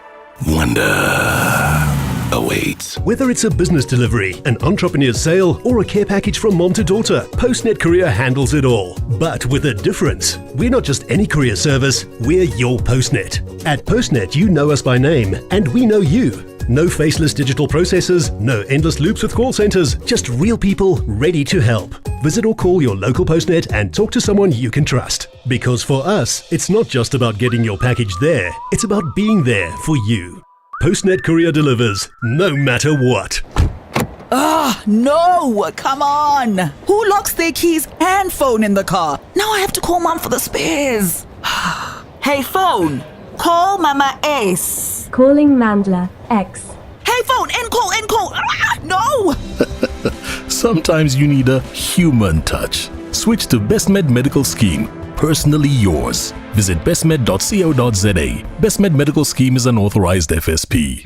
[SPEAKER 6] Wonder awaits.
[SPEAKER 9] Whether it's a business delivery, an entrepreneur's sale, or a care package from mom to daughter, PostNet Courier handles it all. But with a difference. We're not just any courier service, we're your PostNet. At PostNet, you know us by name, and we know you. No faceless digital processes, no endless loops with call centers, just real people ready to help. Visit or call your local PostNet and talk to someone you can trust. Because for us, it's not just about getting your package there, it's about being there for you. PostNet Courier delivers, no matter what.
[SPEAKER 11] No! Come on! Who locks their keys and phone in the car? Now I have to call Mom for the spares. Hey, phone! Call Mama S.
[SPEAKER 12] Calling Mandla X.
[SPEAKER 11] Hey, phone! End call! No!
[SPEAKER 21] Sometimes you need a human touch. Switch to BestMed Medical Scheme. Personally yours. Visit bestmed.co.za. BestMed Medical Scheme is an authorized FSP.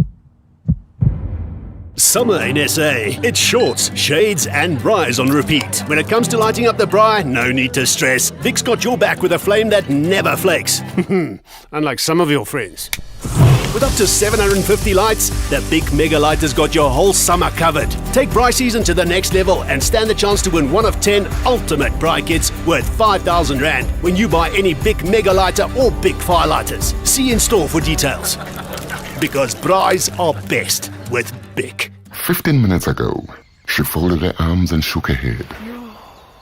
[SPEAKER 9] Summer in SA. It's shorts, shades, and bras on repeat. When it comes to lighting up the bra, no need to stress. Vic's got your back with a flame that never flakes. Unlike some of your friends. With up to 750 lights, the Big Mega Light has got your whole summer covered. Take bra season to the next level and stand the chance to win one of 10 ultimate bra kits worth 5,000 Rand when you buy any Big Mega Lighter or Big Firelighters. See in store for details. Because bras are best with Bic.
[SPEAKER 13] 15 minutes ago, she folded her arms and shook her head.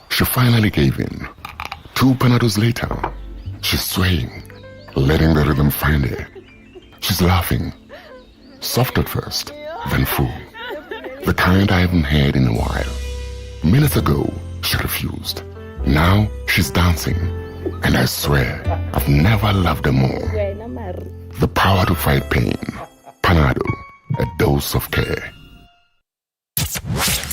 [SPEAKER 13] She finally gave in. 2 Panados later, she's swaying, letting the rhythm find her. She's laughing, soft at first, then full. The kind I haven't had in a while. Minutes ago, she refused. Now she's dancing, and I swear I've never loved her more. The power to fight pain. Panado, a dose of care.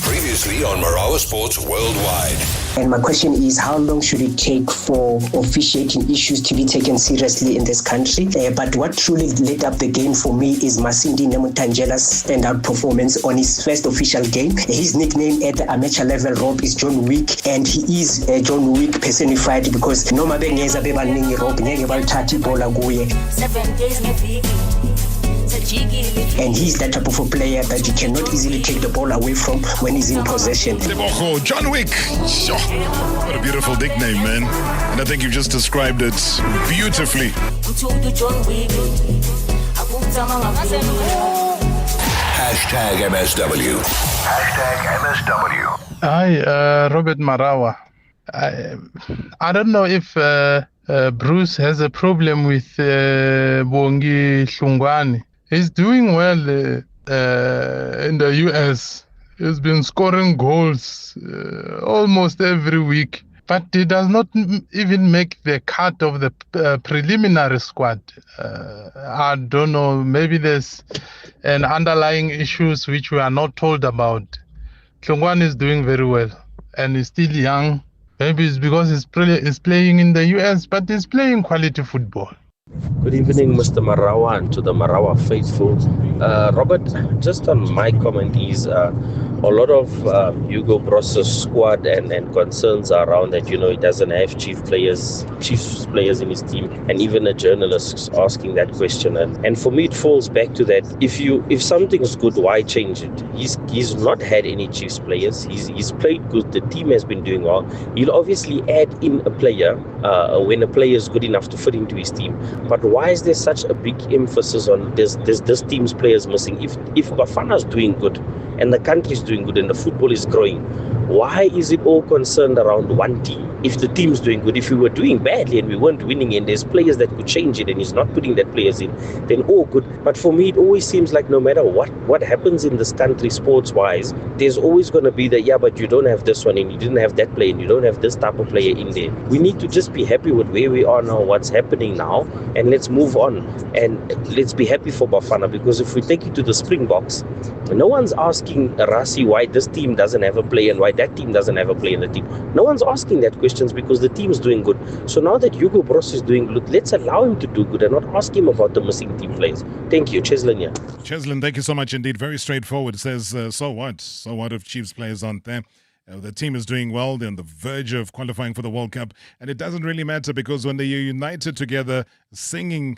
[SPEAKER 6] Previously on Marawa Sports Worldwide.
[SPEAKER 2] And my question is, how long should it take for officiating issues to be taken seriously in this country? But what truly lit up the game for me is Masindi Nemutanjela's standout performance on his first official game. His nickname at the amateur level, Rob, is John Wick, and he is John Wick personified because noma bengeza bebaningi Rob ngeke balithatha ibola kuye.
[SPEAKER 14] 7 days
[SPEAKER 2] and he's that type of a player that you cannot easily take the ball away from when he's in possession.
[SPEAKER 15] John Wick. What a beautiful nickname, man. And I think you've just described it beautifully.
[SPEAKER 6] #MSW. #MSW.
[SPEAKER 16] Hi, Robert Marawa. I don't know if Bruce has a problem with Bongi Hlungwane. He's doing well in the US. He's been scoring goals almost every week, but he does not even make the cut of the preliminary squad. I don't know, maybe there's an underlying issues which we are not told about. Hlungwane is doing very well, and he's still young. Maybe it's because he's playing in the US, but he's playing quality football.
[SPEAKER 14] Good evening, Mr. Marawa, and to the Marawa faithful. Robert, just on my comment is a lot of Hugo Bross's squad and concerns are around that, he doesn't have chief players in his team, and even a journalist asking that question. And for me, it falls back to that. If something's good, why change it? He's not had any chiefs players. He's played good. The team has been doing well. He'll obviously add in a player when a player is good enough to fit into his team. But why is there such a big emphasis on this team's players missing? If Bafana's doing good and the country is doing good and the football is growing, why is it all concerned around one team? If the team's doing good, if we were doing badly and we weren't winning and there's players that could change it and he's not putting that players in, then all good. But for me, it always seems like no matter what happens in this country sports-wise, there's always going to be that, but you don't have this one and you didn't have that player and you don't have this type of player in there. We need to just be happy with where we are now, what's happening now, and let's move on. And let's be happy for Bafana, because if we take it to the Springboks, no one's asking Rasi why this team doesn't have a player and why that team doesn't have a player in the team. No one's asking that questions because the team's doing good. So now that Hugo Bross is doing good, let's allow him to do good and not ask him about the missing team players. Thank you. Cheslin here.
[SPEAKER 15] Cheslin, thank you so much indeed. Very straightforward. It says, so what? So what if Chiefs players aren't there? The team is doing well. They're on the verge of qualifying for the World Cup. And it doesn't really matter because when they are united together, singing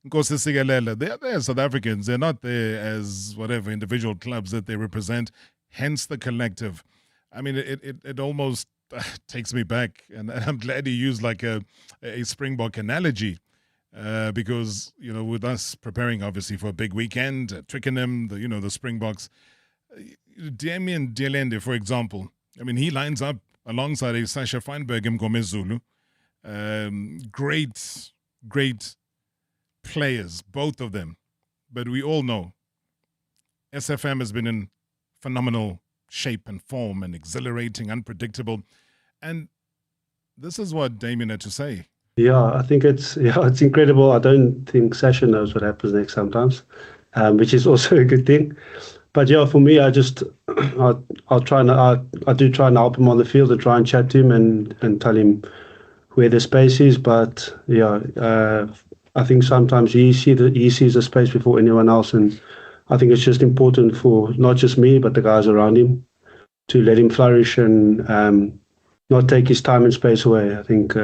[SPEAKER 15] Nkosi Sikelel, they are there as South Africans. They're not there as whatever individual clubs that they represent, hence the collective. I mean, it almost takes me back, and I'm glad he used like a Springbok analogy because, with us preparing obviously for a big weekend at Twickenham, the Springboks, Damian Delende, for example, I mean, he lines up alongside a Sasha Feinberg and Gomezulu. Great players, both of them. But we all know SFM has been in phenomenal shape and form and exhilarating, unpredictable. And this is what Damien had to say.
[SPEAKER 29] Yeah, I think it's incredible. I don't think Sasha knows what happens next sometimes, which is also a good thing. But yeah, for me, I do try and help him on the field and try and chat to him and tell him where the space is. But yeah, I think sometimes he sees the space before anyone else, and I think it's just important for not just me but the guys around him to let him flourish and not take his time and space away. I think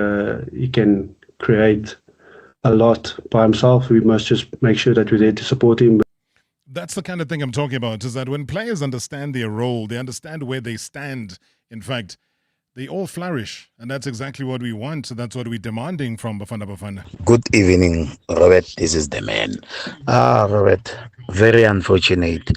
[SPEAKER 29] he can create a lot by himself. We must just make sure that we're there to support him.
[SPEAKER 15] That's the kind of thing I'm talking about, is that when players understand their role, they understand where they stand, in fact, they all flourish. And that's exactly what we want. That's what we're demanding from Bafana Bafana.
[SPEAKER 18] Good evening, Robert. This is the man. Robert, very unfortunate.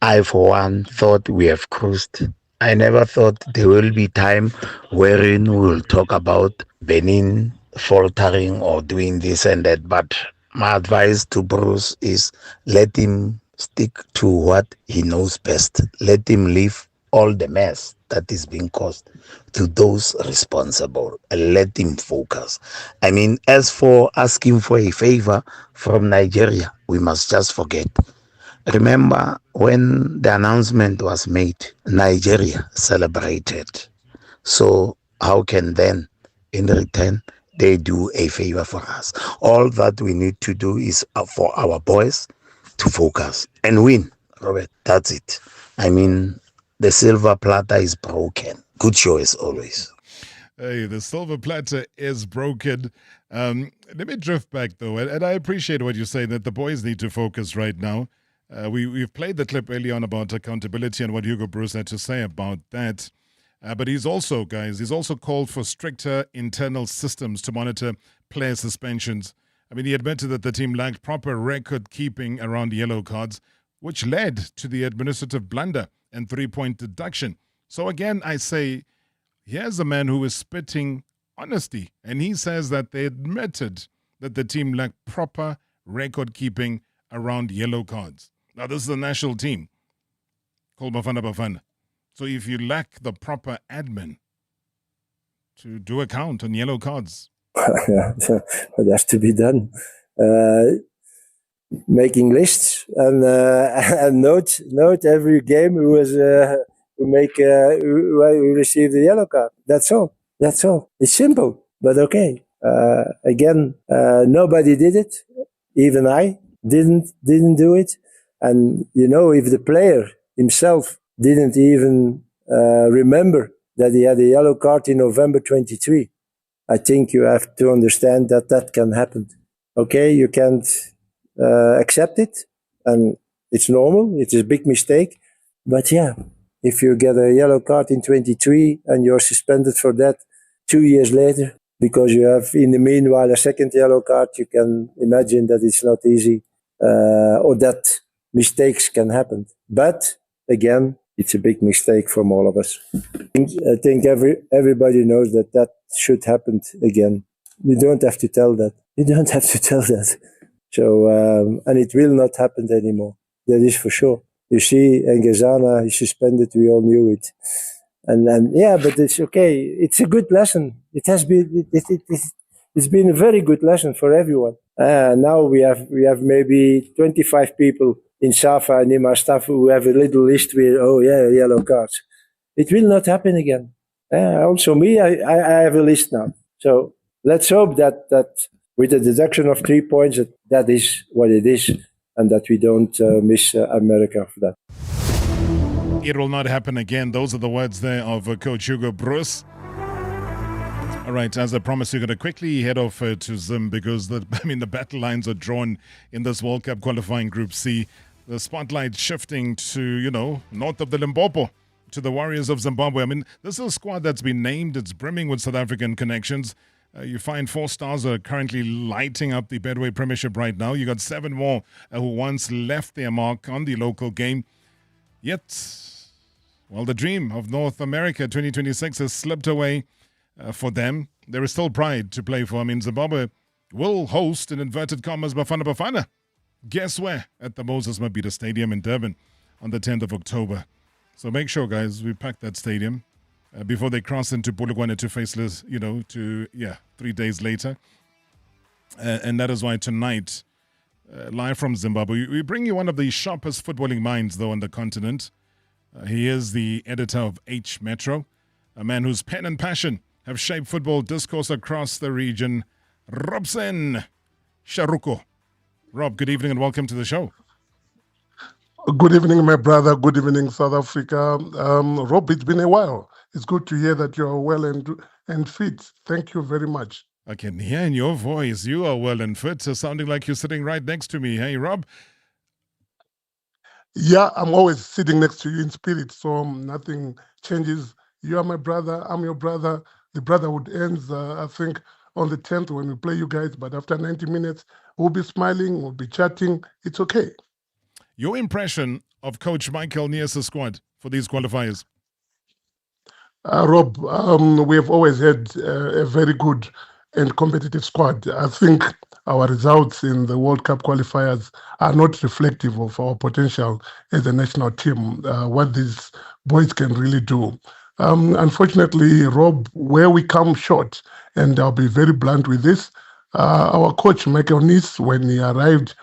[SPEAKER 18] I, for one, thought we have cruised. I never thought there will be time wherein we will talk about Benin faltering or doing this and that. But my advice to Bruce is let him stick to what he knows best. Let him leave all the mess that is being caused to those responsible and let him focus. I mean, as for asking for a favor from Nigeria, we must just forget. Remember when the announcement was made, Nigeria celebrated. So how can then, in return, they do a favor for us? All that we need to do is for our boys to focus and win, Robert. That's it. I mean, the silver platter is broken. Good show as always.
[SPEAKER 15] Hey, the silver platter is broken. Let me drift back, though, and I appreciate what you're saying, that the boys need to focus right now. We've played the clip early on about accountability and what Hugo Broos had to say about that. But he's also called for stricter internal systems to monitor player suspensions. I mean, he admitted that the team lacked proper record keeping around yellow cards, which led to the administrative blunder and 3-point deduction. So again, I say, here's a man who is spitting honesty, and he says that they admitted that the team lacked proper record keeping around yellow cards. Now, this is a national team called Bafana Bafana. So if you lack the proper admin to do a count on yellow cards.
[SPEAKER 10] It has to be done. Making lists and note every game who received the yellow card. That's all. That's all. It's simple, but okay. Again, nobody did it. Even I didn't do it. And if the player himself didn't even remember that he had a yellow card in November 23, I think you have to understand that can happen. Okay, you can't accept it, and it's normal. It's a big mistake, but yeah, if you get a yellow card in 23 and you're suspended for that 2 years later because you have in the meanwhile a second yellow card, you can imagine that it's not easy, or that mistakes can happen. But again, it's a big mistake from all of us. I think everybody knows that should happen again. You don't have to tell that. You don't have to tell that. So, and it will not happen anymore. That is for sure. You see, Ngezana is suspended. We all knew it. And yeah, but it's okay. It's a good lesson. It has been. It's been a very good lesson for everyone. Now we have maybe 25 people in SAFA and in my staff who have a little list with yellow cards. It will not happen again. Also me, I have a list now. So let's hope that with the deduction of 3 points, that is what it is, and that we don't miss America for that.
[SPEAKER 15] It will not happen again. Those are the words there of Coach Hugo Broos. All right, as I promised, we're going to quickly head off to Zim because the battle lines are drawn in this World Cup qualifying Group C. The spotlight shifting to, north of the Limpopo, to the Warriors of Zimbabwe. This is a squad that's been named. It's brimming with South African connections. You find 4 stars are currently lighting up the Betway Premiership right now. You got 7 more who once left their mark on the local game. Yet, the dream of North America 2026 has slipped away for them. There is still pride to play for. Zimbabwe will host, in inverted commas, Bafana Bafana. Guess where? At the Moses Mabhida Stadium in Durban on the 10th of October. So make sure, guys, we pack that stadium before they cross into Polokwane to Faceless, 3 days later. And that is why tonight, live from Zimbabwe, we bring you one of the sharpest footballing minds, though, on the continent. He is the editor of H Metro, a man whose pen and passion have shaped football discourse across the region. Robson Sharuko. Rob, good evening and welcome to the show.
[SPEAKER 1] Good evening, my brother. Good evening, South Africa. Rob, it's been a while. It's good to hear that you're well and fit. Thank you very much.
[SPEAKER 15] I can hear in your voice you are well and fit, sounding like you're sitting right next to me. Hey, Rob.
[SPEAKER 1] Yeah, I'm always sitting next to you in spirit, so nothing changes. You are my brother. I'm your brother. The brotherhood ends, I think, on the 10th when we play you guys. But after 90 minutes, we'll be smiling, we'll be chatting. It's okay.
[SPEAKER 15] Your impression of Coach Michael Nias' squad for these qualifiers?
[SPEAKER 1] Rob, we have always had a very good and competitive squad. I think our results in the World Cup qualifiers are not reflective of our potential as a national team, what these boys can really do. Unfortunately, Rob, where we come short, and I'll be very blunt with this, our coach, Michael Nias, when he arrived,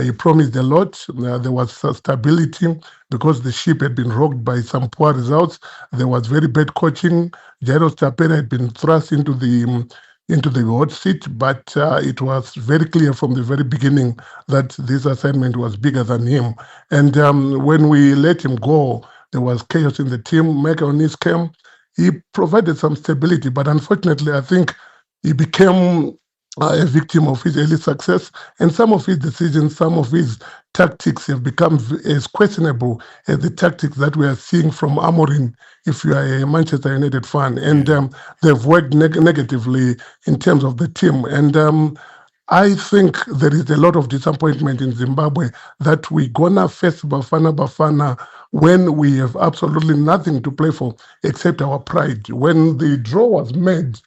[SPEAKER 1] he promised a lot. There was stability because the ship had been rocked by some poor results. There was very bad coaching. Jairus Tapera had been thrust into the hot seat, but it was very clear from the very beginning that this assignment was bigger than him. And when we let him go, there was chaos in the team. Michael Nias came. He provided some stability, but unfortunately, I think he became a victim of his early success, and some of his decisions, some of his tactics have become as questionable as the tactics that we are seeing from Amorim, if you are a Manchester United fan, and they've worked negatively in terms of the team. And I think there is a lot of disappointment in Zimbabwe that we're gonna face Bafana when we have absolutely nothing to play for except our pride. When the draw was made,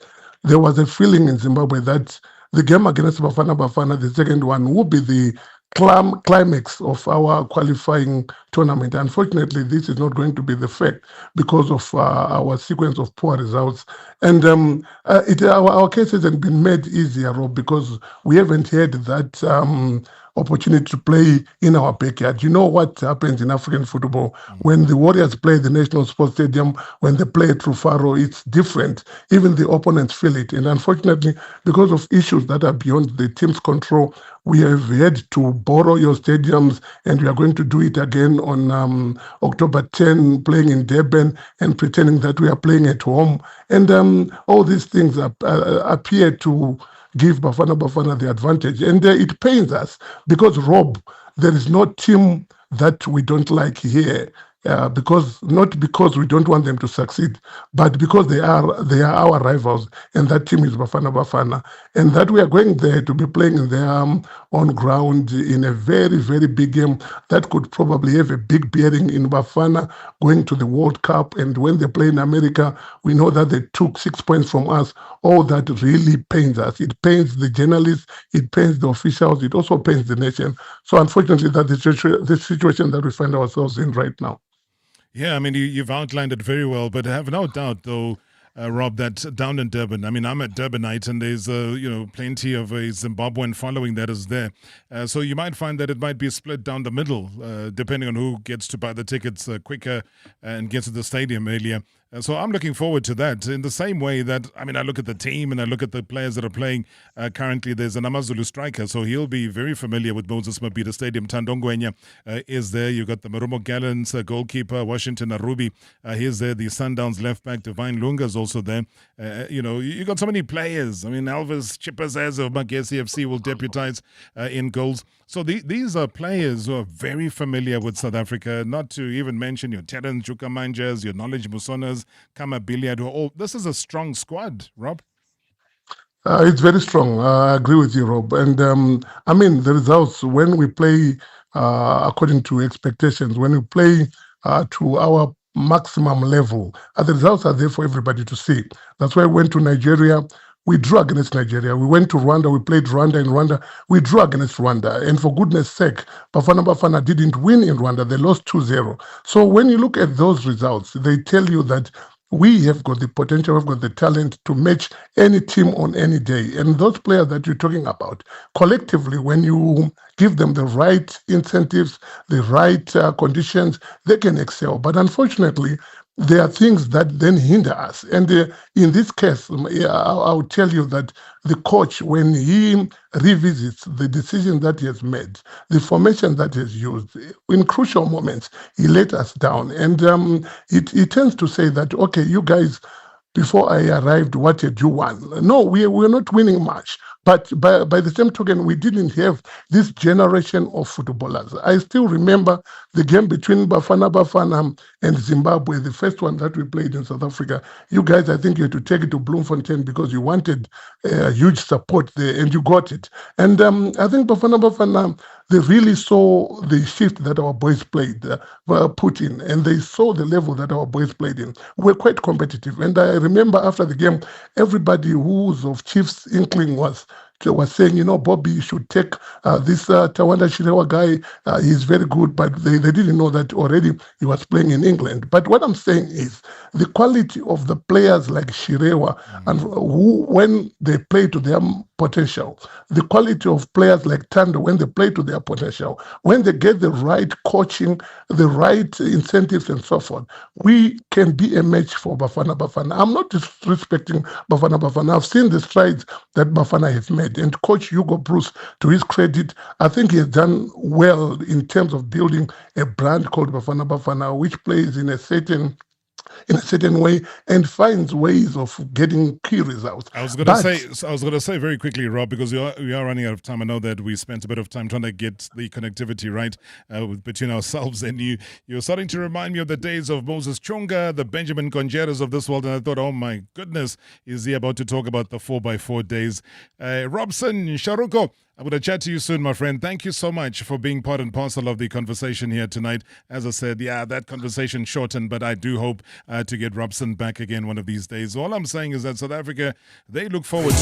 [SPEAKER 1] there was a feeling in Zimbabwe that the game against Bafana, the second one, would be the climax of our qualifying tournament. Unfortunately, this is not going to be the fact because of our sequence of poor results. And our case hasn't been made easier, Rob, because we haven't had that opportunity to play in our backyard. You know what happens in African football when the Warriors play the National Sports Stadium, when they play at Rufaro, it's different. Even the opponents feel it. And unfortunately, because of issues that are beyond the team's control, we have had to borrow your stadiums, and we are going to do it again on October 10, playing in Durban and pretending that we are playing at home. And all these things appear to give Bafana Bafana the advantage. And it pains us because, Rob, there is no team that we don't like here. Not because we don't want them to succeed, but because they are our rivals, and that team is Bafana Bafana, and that we are going there to be playing in their on ground in a very, very big game that could probably have a big bearing in Bafana going to the World Cup. And when they play in America, we know that they took 6 points from us. All that really pains us. It pains the journalists, it pains the officials, it also pains the nation. So unfortunately, that's the situation that we find ourselves in right now.
[SPEAKER 15] Yeah, I mean, you've outlined it very well, but I have no doubt, though, Rob, that down in Durban, I mean, I'm a Durbanite, and there's, plenty of a Zimbabwean following that is there. So you might find that it might be split down the middle, depending on who gets to buy the tickets quicker and gets to the stadium earlier. So I'm looking forward to that in the same way that, I mean, I look at the team and I look at the players that are playing currently. There's an Amazulu striker, so he'll be very familiar with Moses Mabhida Stadium. Tandongwenya is there. You've got the Marumo Gallants goalkeeper, Washington Arubi. He's there. The Sundowns left back, Divine Lunga, is also there. You got so many players. I mean, Elvis Chipazaz of Magesi FC will deputize in goals. So these are players who are very familiar with South Africa, not to even mention your Terence Jukamanjas, your Knowledge Musonas, Kama Billiard. This is a strong squad, Rob.
[SPEAKER 1] It's very strong. I agree with you, Rob. And I mean, the results, when we play according to expectations, when we play to our maximum level, the results are there for everybody to see. That's why we went to Nigeria. We drew against Nigeria. We went to Rwanda. We played Rwanda in Rwanda. We drew against Rwanda. And for goodness sake, Bafana Bafana didn't win in Rwanda. They lost 2-0. So when you look at those results, they tell you that we have got the potential, we've got the talent to match any team on any day. And those players that you're talking about, collectively, when you give them the right incentives, the right conditions, they can excel. But unfortunately, there are things that then hinder us. And in this case, I'll tell you that the coach, when he revisits the decision that he has made, the formation that he has used, in crucial moments, he let us down. And he tends to say that, okay, you guys, before I arrived, what did you want? No, we're not winning much. But by the same token, we didn't have this generation of footballers. I still remember the game between Bafana Bafana and Zimbabwe, the first one that we played in South Africa. You guys, I think you had to take it to Bloemfontein because you wanted huge support there, and you got it. And I think Bafana Bafana, they really saw the shift that our boys put in, and they saw the level that our boys played in. We're quite competitive. And I remember after the game, everybody who's of Chiefs' inkling was saying, Bobby, you should take this Tawanda Shirewa guy. He's very good, but they didn't know that already he was playing in England. But what I'm saying is the quality of the players like Shirewa, and who, when they play to their potential, the quality of players like Tando, when they play to their potential, when they get the right coaching, the right incentives and so forth, we can be a match for Bafana Bafana. I'm not disrespecting Bafana Bafana. I've seen the strides that Bafana has made. And Coach Hugo Bruce, to his credit, I think he has done well in terms of building a brand called Bafana Bafana, which plays in a certain way and finds ways of getting key results.
[SPEAKER 15] I was going to say very quickly, Rob, because we are running out of time. I know that we spent a bit of time trying to get the connectivity right between ourselves and you. You're starting to remind me of the days of Moses Chunga, the Benjamin Conjeras of this world, and I thought, oh my goodness, is he about to talk about the 4x4 days? Robson Sharuko, I'm going to chat to you soon, my friend. Thank you so much for being part and parcel of the conversation here tonight. As I said, that conversation shortened, but I do hope to get Robson back again one of these days. All I'm saying is that South Africa, they look forward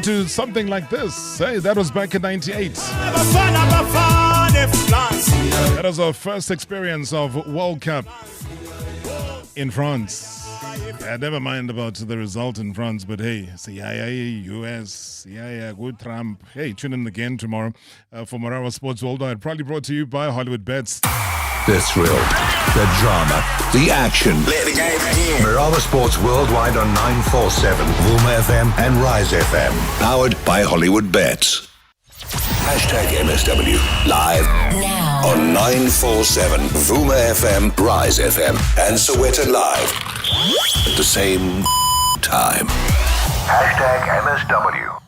[SPEAKER 15] to something like this. Hey, that was back in 98. That was our first experience of World Cup in France. Never mind about the result in France, but hey, CIA, US, CIA, good Trump. Hey, tune in again tomorrow for Marawa Sports Worldwide. Probably brought to you by Hollywood Bets.
[SPEAKER 7] The thrill, the drama, the action. Let the game begin. Marawa Sports Worldwide on 947, Vuma FM and Rise FM. Powered by Hollywood Bets. #MSW live now on 947 Vuma FM, Rise FM, and Soweto Live at the same time. #MSW.